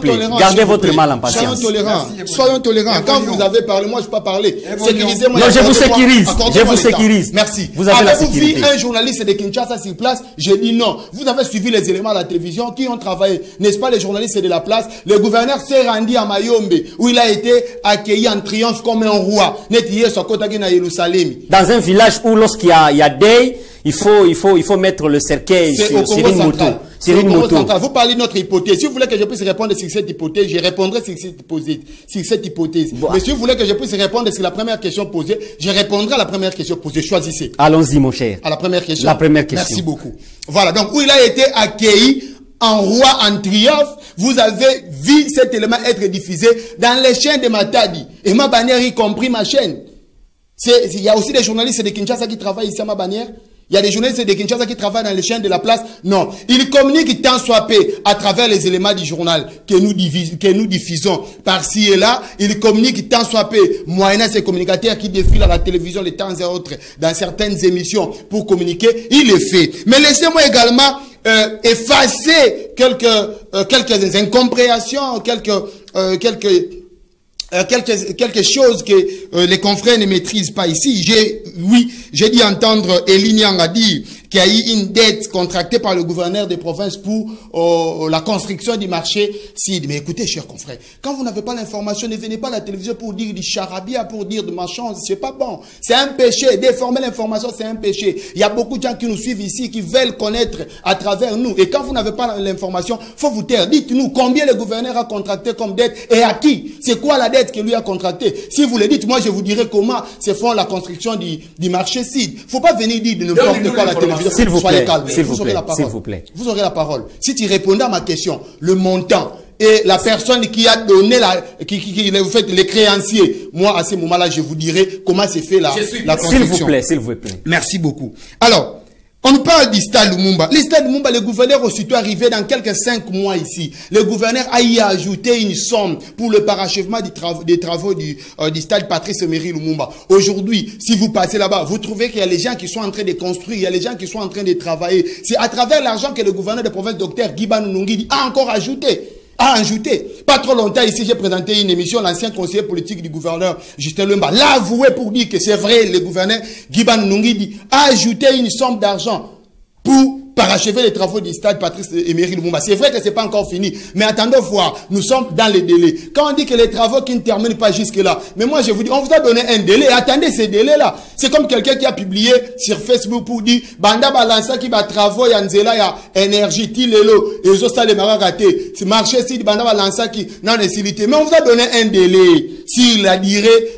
tolérants. Gardez votre mal en patience. Soyons tolérants. Quand vous avez parlé, moi je ne peux pas parler. Sécurisez-moi. Non, je vous sécurise. Je vous sécurise. Merci. Vous avez la sécurité. Avez-vous vu un journaliste de Kinshasa sur place? J'ai dit non. Vous avez suivi les éléments à la télévision qui ont travaillé. N'est-ce pas les journalistes de la place? Le gouverneur s'est rendu à Mayombe où il a été accueilli en triomphe comme un roi. Dans un village où lorsqu'il y a deuil, il faut mettre le cercueil sur une moto. Vous parlez de notre hypothèse. Si vous voulez que je puisse répondre sur cette hypothèse, je répondrai sur cette hypothèse. Bon. Mais si vous voulez que je puisse répondre sur la première question posée, je répondrai à la première question posée. Choisissez. Allons-y, mon cher. À la première question. La première question. Merci beaucoup. Voilà. Donc, où il a été accueilli en roi, en triomphe, vous avez vu cet élément être diffusé dans les chaînes de Matadi. Et ma bannière, y compris ma chaîne. Il y a aussi des journalistes de Kinshasa qui travaillent ici à ma bannière. Il y a des journalistes de Kinshasa qui travaillent dans les chaînes de la place. Non. Ils communiquent tant soit peu à travers les éléments du journal que nous diffusons par-ci et là. Ils communiquent tant soit peu moyennant ces communicateurs qui défilent à la télévision les temps et autres dans certaines émissions pour communiquer. Il est fait. Mais laissez-moi également effacer quelques incompréhensions, quelque chose que les confrères ne maîtrisent pas ici. J'ai dit entendre Elie Nyanga dire qu'il y a eu une dette contractée par le gouverneur des provinces pour la construction du marché CID. Mais écoutez, chers confrères, quand vous n'avez pas l'information, ne venez pas à la télévision pour dire du charabia, pour dire de marchands, c'est pas bon. C'est un péché. Déformer l'information, c'est un péché. Il y a beaucoup de gens qui nous suivent ici, qui veulent connaître à travers nous. Et quand vous n'avez pas l'information, faut vous taire. Dites-nous combien le gouverneur a contracté comme dette et à qui. C'est quoi la dette que lui a contractée? Si vous le dites, moi je vous dirai comment se font la construction du marché CID. Faut pas venir dire de n'importe quoi à la télévision. S'il vous plaît, s'il vous plaît. Vous aurez la parole. Si tu répondais à ma question, le montant et la personne qui a donné vous faites les créanciers, moi à ce moment-là, je vous dirai comment s'est fait la construction. S'il vous plaît. Merci beaucoup. Alors, on parle du stade Lumumba. Le stade Lumumba, le gouverneur aussitôt arrivé dans quelques 5 mois ici. Le gouverneur a y ajouté une somme pour le parachèvement des travaux du stade Patrice Emery Lumumba. Aujourd'hui, si vous passez là-bas, vous trouvez qu'il y a les gens qui sont en train de construire, il y a les gens qui sont en train de travailler. C'est à travers l'argent que le gouverneur de province, Dr Guiban Nungidi, a encore ajouté. Pas trop longtemps ici, j'ai présenté une émission, l'ancien conseiller politique du gouverneur Justin Lemba l'a avoué pour dire que c'est vrai, le gouverneur Guiban Nungidi a ajouté une somme d'argent pour parachever les travaux du stade Patrice Emery Lumumba. C'est vrai que c'est pas encore fini, mais attendons voir, nous sommes dans les délais. Quand on dit que les travaux qui ne terminent pas jusque là, mais moi je vous dis, on vous a donné un délai, attendez ces délais-là. C'est comme quelqu'un qui a publié sur Facebook pour dire, Banda Balansa qui va travaux, Yanzela, ya énergie, Tilelo, et Zosta les marins ratés. C'est marché si Banda Balansa qui n'en est silité. Mais on vous a donné un délai sur la durée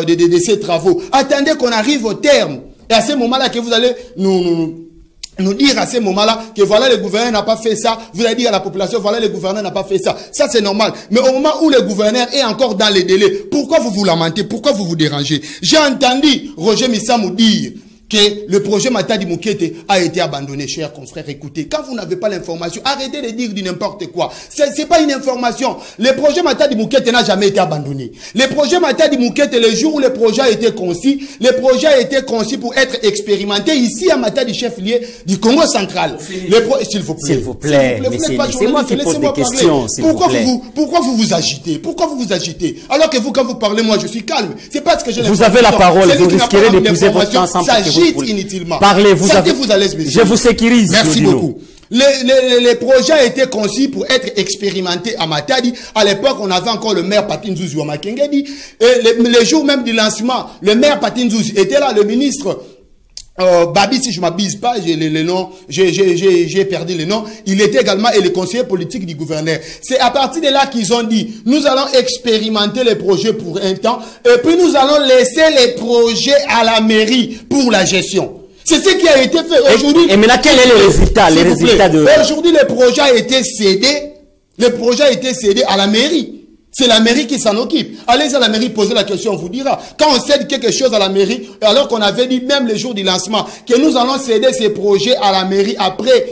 de ces travaux. Attendez qu'on arrive au terme. Et à ce moment-là que vous allez nous dire à ce moment-là que voilà le gouverneur n'a pas fait ça, vous allez dire à la population voilà le gouverneur n'a pas fait ça. Ça c'est normal. Mais au moment où le gouverneur est encore dans les délais, pourquoi vous vous lamentez? Pourquoi vous vous dérangez? J'ai entendu Roger Missamou dire que le projet Matadi Moukete a été abandonné, chers confrères. Écoutez, quand vous n'avez pas l'information, arrêtez de dire du n'importe quoi. C'est pas une information. Le projet Matadi Moukete n'a jamais été abandonné. Le projet Matadi Moukete, le jour où le projet a été conçu, le projet a été conçu pour être expérimenté ici à Matadi, chef-lieu du Congo central. S'il vous plaît. S'il vous plaît. C'est moi qui pose des questions. Pourquoi vous vous agitez? Pourquoi vous vous agitez? Alors que vous, quand vous parlez, moi, je suis calme. C'est parce que je vous avez la parole. Vous risquerez d'épuiser votre temps sans inutilement. Parlez, vous à l'aise, je vous sécurise. Merci beaucoup. Les projets a été conçus pour être expérimentés à Matadi. À l'époque, on avait encore le maire Patinzouzi ou Makengedi. Et le jour même du lancement, le maire Patinzouzi était là, le ministre Babi, si je ne m'abuse pas, j'ai perdu le nom. Il était également le conseiller politique du gouverneur. C'est à partir de là qu'ils ont dit, nous allons expérimenter les projets pour un temps, et puis nous allons laisser les projets à la mairie pour la gestion. C'est ce qui a été fait aujourd'hui. Et maintenant, quel est le résultat? Aujourd'hui, le projet a été cédé. Le projet a été cédé à la mairie. C'est la mairie qui s'en occupe. Allez à la mairie, posez la question, on vous dira. Quand on cède quelque chose à la mairie, alors qu'on avait dit même le jour du lancement, que nous allons céder ces projets à la mairie après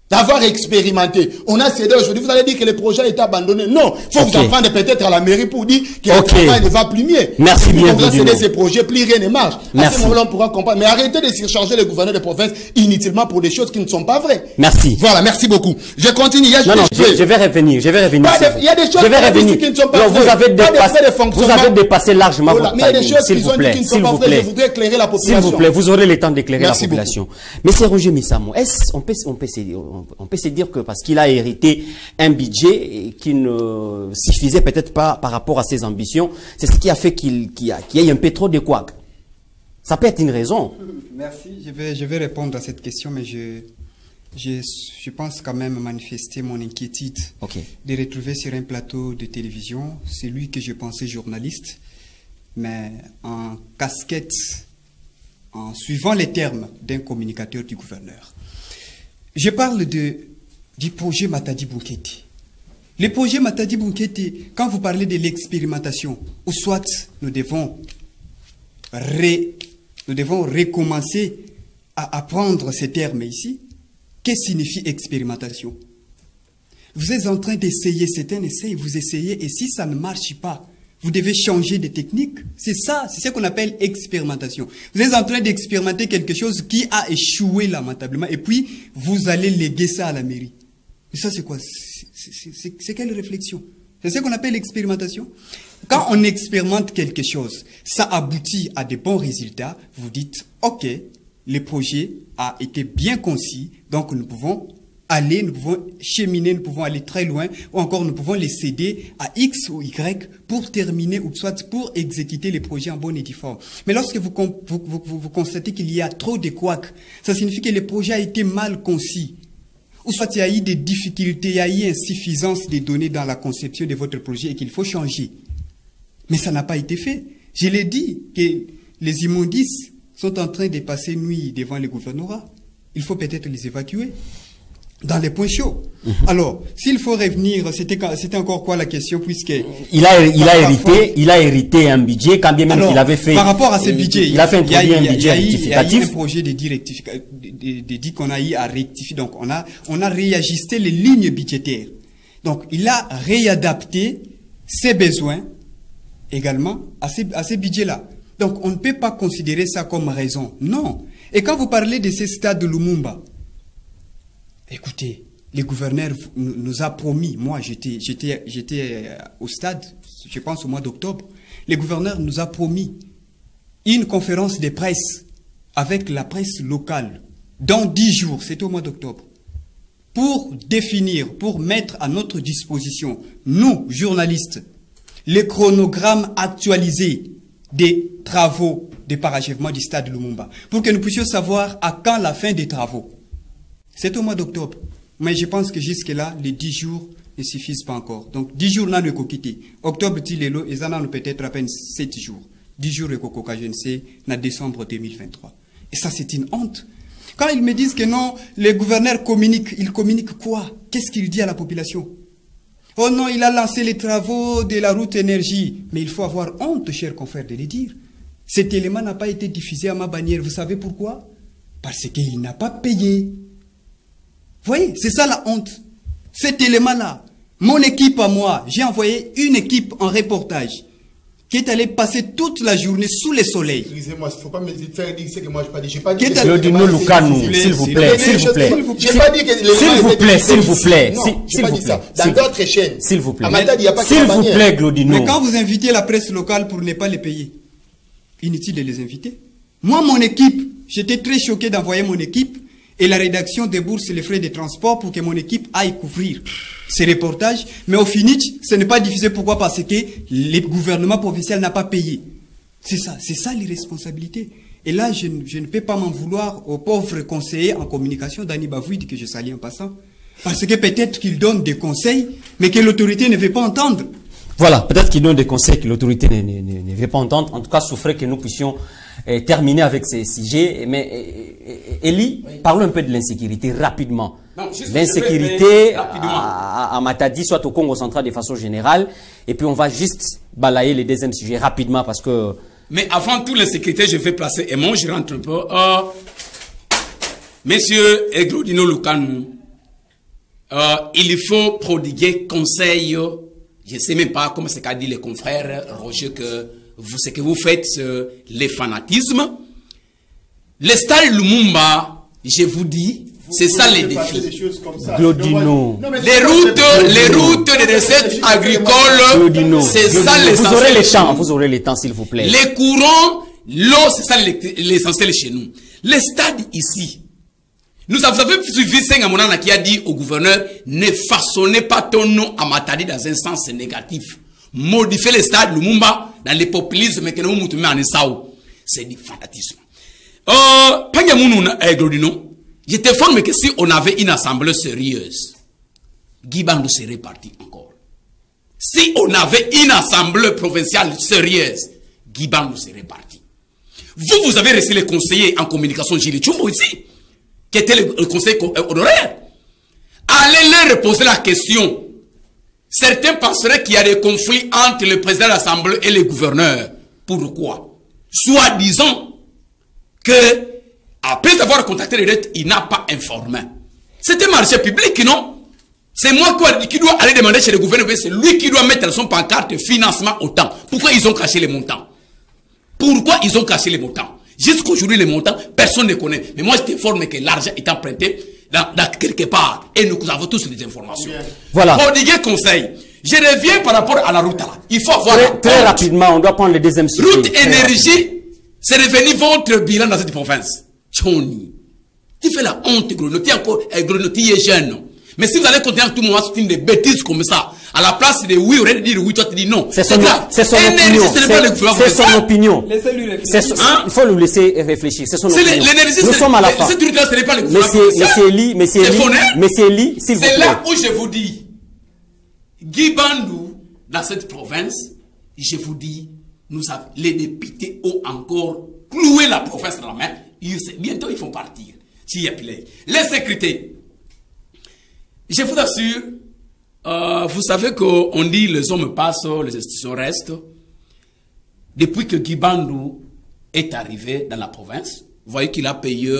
d'avoir expérimenté. On a cédé aujourd'hui. Vous allez dire que le projet a été abandonné. Non. Il faut vous en prendre peut-être à la mairie pour dire que le travail ne va plus mieux. Merci bien. On va céder ces projets, plus rien ne marche. À ce moment-là, on pourra comprendre. Mais arrêtez de surcharger les gouverneurs de province inutilement pour des choses qui ne sont pas vraies. Merci. Voilà, merci beaucoup. Je continue. Je vais revenir. Il y a des choses qui ne sont pas vraies. Vous avez dépassé largement votre mais il y a des choses s'il vous plaît. S'il vous plaît. Je voudrais éclairer la population. S'il vous plaît, vous aurez le temps d'éclairer la population. Mais c'est Roger Missamou. On peut se dire que parce qu'il a hérité un budget qui ne suffisait peut-être pas par rapport à ses ambitions, c'est ce qui a fait qu'il y ait un peu trop de couacs. Ça peut être une raison. Merci. Je vais répondre à cette question, mais je pense quand même manifester mon inquiétude de retrouver sur un plateau de télévision celui que je pensais journaliste, mais en casquette, en suivant les termes d'un communicateur du gouverneur. Je parle du projet Matadi Bouketi. Le projet Matadi Bouketi, quand vous parlez de l'expérimentation, ou soit nous devons recommencer à apprendre ces termes ici, qu'est-ce que signifie expérimentation? Vous êtes en train d'essayer, c'est un essai, vous essayez, et si ça ne marche pas, vous devez changer de technique. C'est ça, c'est ce qu'on appelle expérimentation. Vous êtes en train d'expérimenter quelque chose qui a échoué lamentablement, et puis vous allez léguer ça à la mairie. Mais ça, c'est quoi? C'est quelle réflexion? C'est ce qu'on appelle l'expérimentation. Quand on expérimente quelque chose, ça aboutit à de bons résultats, vous dites, OK, le projet a été bien concis, donc nous pouvons aller, nous pouvons cheminer, nous pouvons aller très loin, ou encore nous pouvons les céder à X ou Y pour terminer, ou soit pour exécuter les projets en bonne et due forme. Mais lorsque vous constatez qu'il y a trop de couacs, ça signifie que le projet a été mal concis. Ou soit il y a eu des difficultés, il y a eu insuffisance des données dans la conception de votre projet et qu'il faut changer. Mais ça n'a pas été fait. Je l'ai dit que les immondices sont en train de passer nuit devant le gouvernorat. Il faut peut-être les évacuer dans les points chauds. Alors, s'il faut revenir, c'était encore quoi la question, puisque il a hérité un budget, quand bien même qu'il avait fait. Par rapport à ce budget, il a fait un budget rectificatif. Il y a eu un projet de dit qu'on a eu à rectifier. Donc, on a réajusté les lignes budgétaires. Donc, il a réadapté ses besoins également à ces budgets-là. Donc, on ne peut pas considérer ça comme raison. Non. Et quand vous parlez de ces stades de Lumumba, écoutez, le gouverneur nous a promis, moi j'étais au stade, je pense au mois d'octobre, le gouverneur nous a promis une conférence de presse avec la presse locale dans 10 jours, c'était au mois d'octobre, pour définir, pour mettre à notre disposition, nous, journalistes, le chronogramme actualisé des travaux de parachèvement du stade Lumumba, pour que nous puissions savoir à quand la fin des travaux. C'est au mois d'octobre. Mais je pense que jusque-là, les 10 jours ne suffisent pas encore. Donc, 10 jours, là, nous avons quitté. Octobre, et ça, nous peut-être à peine 7 jours. 10 jours, et je ne sais, en décembre 2023. Et ça, c'est une honte. Quand ils me disent que non, les gouverneurs communiquent, ils communiquent quoi? Qu'est-ce qu'ils disent à la population? Oh non, il a lancé les travaux de la route énergie. Mais il faut avoir honte, chers confrères, de les dire. Cet élément n'a pas été diffusé à ma bannière. Vous savez pourquoi? Parce qu'il n'a pas payé. Vous voyez, c'est ça la honte. Cet élément-là, mon équipe à moi, j'ai envoyé une équipe en reportage qui est allée passer toute la journée sous le soleil. Excusez-moi, il ne faut pas me faire dire ce que moi je n'ai pas dit. Je n'ai pas dit Claudino Lukanou, s'il vous plaît, s'il vous plaît. Je n'ai pas dit que s'il vous plaît, s'il vous plaît. Non, je n'ai pas dit ça. Dans d'autres chaînes. S'il vous plaît. S'il vous plaît, Claudino. Mais quand vous invitez la presse locale pour ne pas les payer, inutile de les inviter. Moi, mon équipe, j'étais très choqué d'envoyer mon équipe et la rédaction débourse les frais de transport pour que mon équipe aille couvrir ces reportages. Mais au finish, ce n'est pas diffusé. Pourquoi? Parce que le gouvernement provincial n'a pas payé. C'est ça l'irresponsabilité. Et là, je ne peux pas m'en vouloir au pauvre conseiller en communication, Dani Bavouid, que je salue en passant. Parce que peut-être qu'il donne des conseils, mais que l'autorité ne veut pas entendre. Voilà, peut-être qu'il donne des conseils que l'autorité ne veut pas entendre. En tout cas, souffrait que nous puissions terminer avec ces sujets. Mais Elie, oui. Parlons un peu de l'insécurité rapidement. L'insécurité à Matadi, soit au Congo central de façon générale. Et puis on va juste balayer le deuxième sujet rapidement parce que... Mais avant tout l'insécurité, je vais placer Aimon, je rentre un peu. Monsieur Claudino Lukanou, il faut prodiguer conseil. Je ne sais même pas comment c'est qu'a dit les confrères, Roger, que ce que vous faites, les fanatismes. Le stade Lumumba, je vous dis, c'est ça les défis. Glodino. Les routes de recettes agricoles, c'est ça l'essentiel. Vous aurez le temps, s'il vous plaît. Les courants, l'eau, c'est ça l'essentiel chez nous. Les stades ici, vous avez suivi Sengamonana qui a dit au gouverneur, ne façonnez pas ton nom à Matadi dans un sens négatif. Modifiez les stades Lumumba dans les populismes que nous mettons en Essao. C'est du fanatisme. Je t'informe que si on avait une assemblée sérieuse, Guy Bandou serait parti encore. Si on avait une assemblée provinciale sérieuse, Guy Bandou serait parti. Vous avez reçu les conseillers en communication Gilles Tchumbo ici, qui était le conseiller honoraire. Allez leur poser la question. Certains penseraient qu'il y a des conflits entre le président de l'Assemblée et le gouverneur. Pourquoi? Soi-disant que, après avoir contacté les dettes, il n'a pas informé. C'est un marché public, non? C'est moi qui dois aller demander chez le gouverneur, c'est lui qui doit mettre son pancarte financement autant. Pourquoi ils ont caché les montants? Pourquoi ils ont caché les montants? Jusqu'aujourd'hui, les montants, personne ne connaît. Mais moi, je t'informe que l'argent est emprunté dans quelque part. Et nous avons tous les informations. Voilà. Prodiguer conseil. Je reviens par rapport à la route là. Il faut avoir très rapidement, on doit prendre le deuxième sujet. Route énergie, c'est devenu votre bilan dans cette province. Tchoni. Tu fais la honte, Grono. Tu es encore Grono, tu es jeune. Mais si vous allez continuer à tout moment sur des bêtises comme ça, à la place de oui, on aurait dire oui, toi tu dis non. C'est son opinion. C'est son opinion. Laissez-lui réfléchir. Il faut nous laisser réfléchir. C'est son opinion. Nous sommes à la fin. Monsieur Eli, s'il vous plaît. C'est là où je vous dis, Guy Bandou, dans cette province, je vous dis, les députés ont encore cloué la province dans la main. Bientôt, ils font partir. S'il y a plus les sécurités. Je vous assure, vous savez qu'on dit les hommes passent, les institutions restent. Depuis que Guy Bandou est arrivé dans la province, vous voyez qu'il a payé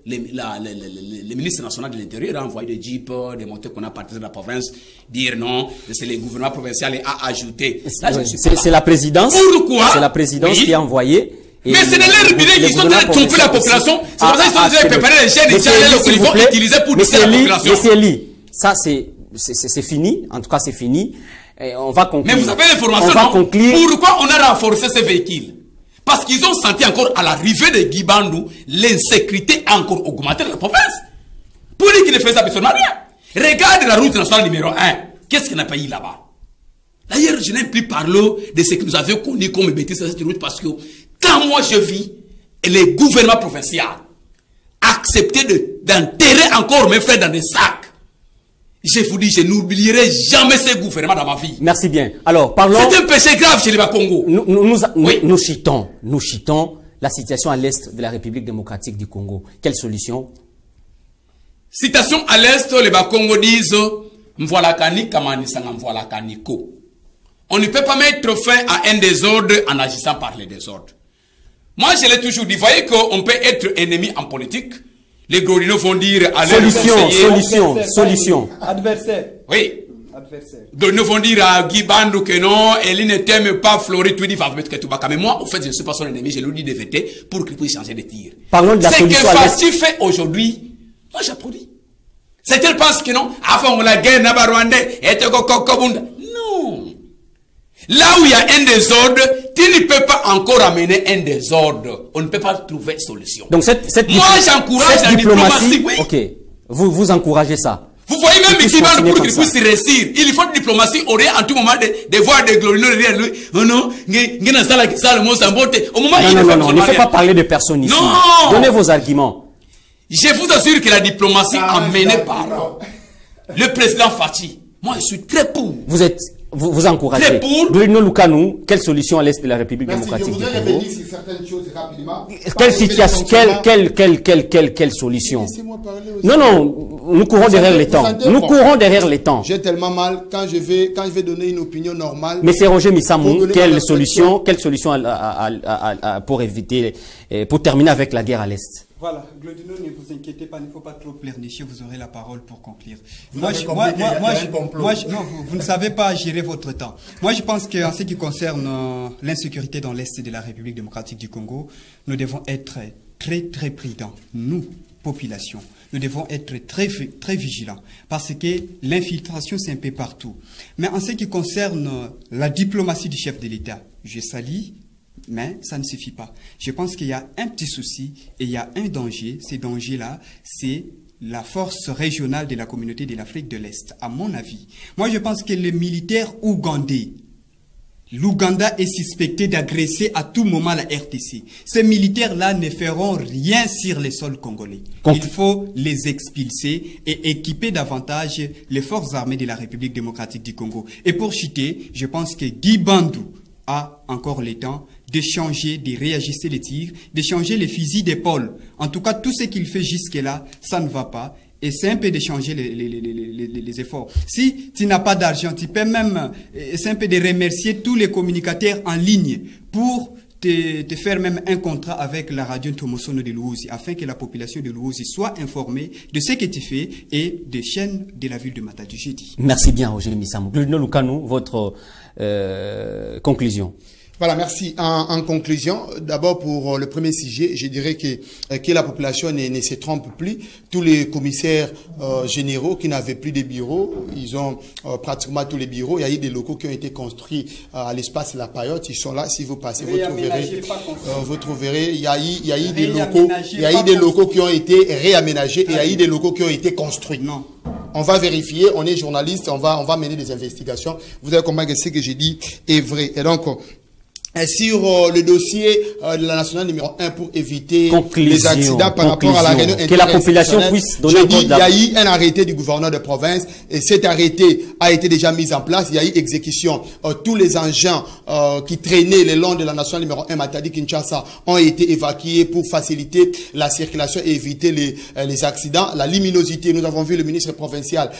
le ministre national de l'Intérieur a envoyé des jeeps, des motos qu'on a partis de la province, dire non, c'est le gouvernement provincial a ajouté. C'est la présidence. Pourquoi? C'est la présidence qui a envoyé. Mais c'est de leur bilan qu'ils sont en train de tromper la population. C'est pour ça qu'ils sont en train de préparer les chaînes et qu'ils vont utiliser pour tuer la population. Monsieur Eli, ça c'est fini. En tout cas, c'est fini. Et on va conclure. Mais vous avez l'information, non? Pourquoi on a renforcé ces véhicules? Parce qu'ils ont senti encore à l'arrivée de Guy Bandou, l'insécurité a encore augmenté dans la province. Pour dire qu'il ne faisait absolument rien. Regarde la route nationale numéro 1. Qu'est-ce qu'on n'a pas eu là-bas? D'ailleurs, je n'aime plus parler de ce que nous avions connu comme bêtises sur cette route parce que quand moi je vis, les gouvernements provinciaux acceptaient d'enterrer encore mes frères dans des sacs. Je vous dis, je n'oublierai jamais ces gouvernements dans ma vie. Merci bien. Alors, parlons... C'est un péché grave chez les Bas-Congo. Nous chitons la situation à l'est de la République démocratique du Congo. Quelle solution? Citation à l'est, les Bas-Congo disent M'voilà kani kamanisanga m'voilà kaniko. On ne peut pas mettre fin à un désordre en agissant par les désordres. Moi, je l'ai toujours dit. Voyez qu'on peut être ennemi en politique. Les Grodino vont dire à solution. Adversaire. Oui. Grodino vont dire à Guy Bandou que non, Elie ne t'aime pas, Flori, tu dis, va mettre que tu vas. Mais moi, au fait, je ne suis pas son ennemi, je lui dis de voter pour qu'il puisse changer de tir. Parlons de la solution. Ce que Fassi fait aujourd'hui, moi j'applaudis. C'est qu'elle pense que non, avant la guerre, Naba Rwandais, et non. Là où il y a un désordre, tu ne peux pas encore amener un désordre. On ne peut pas trouver solution. Donc moi, j'encourage la diplomatie. Oui. Ok. Vous encouragez ça. Vous voyez même Guy Bandou pour qu'il puisse réussir. Il faut de diplomatie. On est en tout moment de voir des glorieux derrière lui. Oh non, au moment non, ne faut pas parler de personnes ici. Non. Donnez vos arguments. Je vous assure que la diplomatie amenée par le président Fachi, moi je suis très pour. Vous encouragez. Bruno Lukanou, quelle solution à l'est de la République démocratique du Congo? Je voudrais revenir sur certaines choses rapidement. Quelle situation, quelle solution? Non, nous courons derrière les temps. Nous courons derrière les temps. J'ai tellement mal quand je vais donner une opinion normale. Mais c'est Roger Missamou, quelle solution pour éviter, pour terminer avec la guerre à l'est? Voilà, Glodino, ne vous inquiétez pas, il ne faut pas trop pleurnicher, vous aurez la parole pour conclure. Vous ne savez pas gérer votre temps. Moi, je pense qu'en ce qui concerne l'insécurité dans l'Est de la République démocratique du Congo, nous devons être très, très prudents. Nous, population, nous devons être très, très vigilants parce que l'infiltration, c'est un peu partout. Mais en ce qui concerne la diplomatie du chef de l'État, je salue. Mais ça ne suffit pas. Je pense qu'il y a un petit souci et il y a un danger. Ces dangers-là, c'est la force régionale de la communauté de l'Afrique de l'Est, à mon avis. Moi, je pense que les militaires ougandais, l'Ouganda est suspecté d'agresser à tout moment la RTC. Ces militaires-là ne feront rien sur les sols congolais. Il faut les expulser et équiper davantage les forces armées de la République démocratique du Congo. Et pour chuter, je pense que Guy Bandou a encore le temps de changer, de réajuster les tirs, de changer les fusils d'épaule. En tout cas, tout ce qu'il fait jusque-là, ça ne va pas. Et c'est un peu de changer les efforts. Si tu n'as pas d'argent, tu peux même, c'est un peu de remercier tous les communicateurs en ligne pour te faire même un contrat avec la radio Tomosono de Luozi, afin que la population de Luozi soit informée de ce que tu fais et des chaînes de la ville de Matadi. Merci bien, Roger Missamou. Glodino Lukanou, votre conclusion. Voilà, merci. En conclusion, d'abord pour le premier sujet, je dirais que la population ne se trompe plus. Tous les commissaires généraux qui n'avaient plus de bureaux, ils ont pratiquement tous les bureaux. Il y a eu des locaux qui ont été construits à l'espace La Payotte. Ils sont là. Si vous passez, vous trouverez. Il y a eu des locaux. Il y a eu des locaux qui ont été réaménagés et il y a eu des locaux qui ont été construits. Non. On va vérifier. On est journaliste. On va mener des investigations. Vous allez comprendre que ce que j'ai dit est vrai. Et donc, sur le dossier de la nationale numéro 1 pour éviter les accidents par rapport à la réunion que la population puisse donner un il y a eu un arrêté du gouverneur de province et cet arrêté a été déjà mis en place. Il y a eu exécution. Tous les engins qui traînaient le long de la nationale numéro 1 Matadi-Kinshasa ont été évacués pour faciliter la circulation et éviter les accidents. La luminosité, nous avons vu le ministre provincial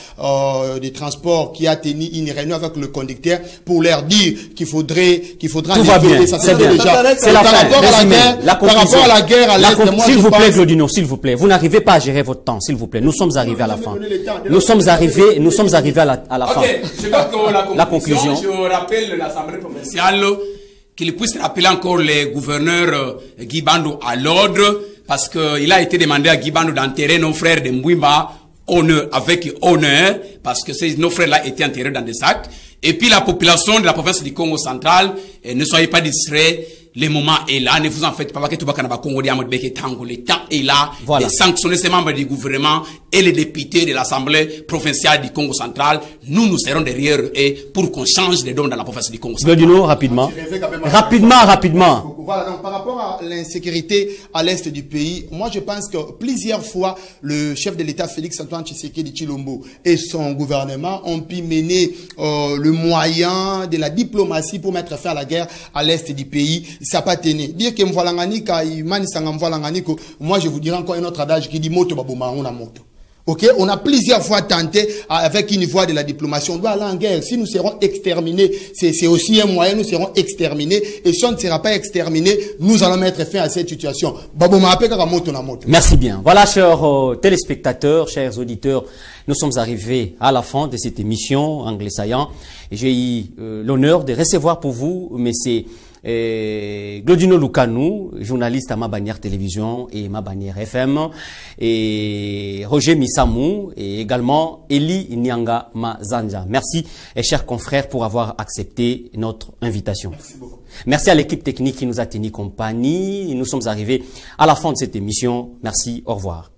des Transports qui a tenu une réunion avec le conducteur pour leur dire qu'il faudra c'est bien. C'est la fin. Par rapport à la guerre à l'Est, s'il vous plaît, Glodino, s'il vous plaît. Vous n'arrivez pas à gérer votre temps, s'il vous plaît. Nous sommes arrivés à la fin. Nous sommes arrivés à la fin. Je crois que la conclusion, je rappelle l'Assemblée provinciale qu'il puisse rappeler encore les gouverneurs Guy Bandou à l'ordre parce qu'il a été demandé à Guy Bandou d'enterrer nos frères de Mbouimba avec honneur parce que nos frères-là étaient enterrés dans des sacs. Et puis la population de la province du Congo central, ne soyez pas distraits, le moment est là, ne vous en faites pas, le temps est là, de sanctionner ces membres du gouvernement et les députés de l'Assemblée provinciale du Congo central. Nous serons derrière eux pour qu'on change les dons dans la province du Congo central. Glodino, rapidement. Rapidement. Voilà, donc par rapport à l'insécurité à l'est du pays, moi je pense que plusieurs fois le chef de l'État Félix Antoine Tshisekedi Tshilombo et son gouvernement ont pu mener le moyen de la diplomatie pour mettre fin à la guerre à l'est du pays. Ça n'a pas tenu. Dire que moi je vous dirais encore un autre adage qui dit moto baboma on a moto. Ok, on a plusieurs fois tenté avec une voie de la diplomatie. On doit aller en guerre. Si nous serons exterminés, c'est aussi un moyen. Nous serons exterminés. Et si on ne sera pas exterminés, nous allons mettre fin à cette situation. Merci bien. Voilà, chers téléspectateurs, chers auditeurs, nous sommes arrivés à la fin de cette émission Anglais Saillant. J'ai eu l'honneur de recevoir pour vous, messieurs Glodino Lukanou, journaliste à ma bannière télévision et ma bannière FM, et Roger Missamou et également Eli Nyanga Mazanja. Merci, et chers confrères, pour avoir accepté notre invitation. Merci beaucoup. Merci à l'équipe technique qui nous a tenu compagnie. Nous sommes arrivés à la fin de cette émission. Merci, au revoir.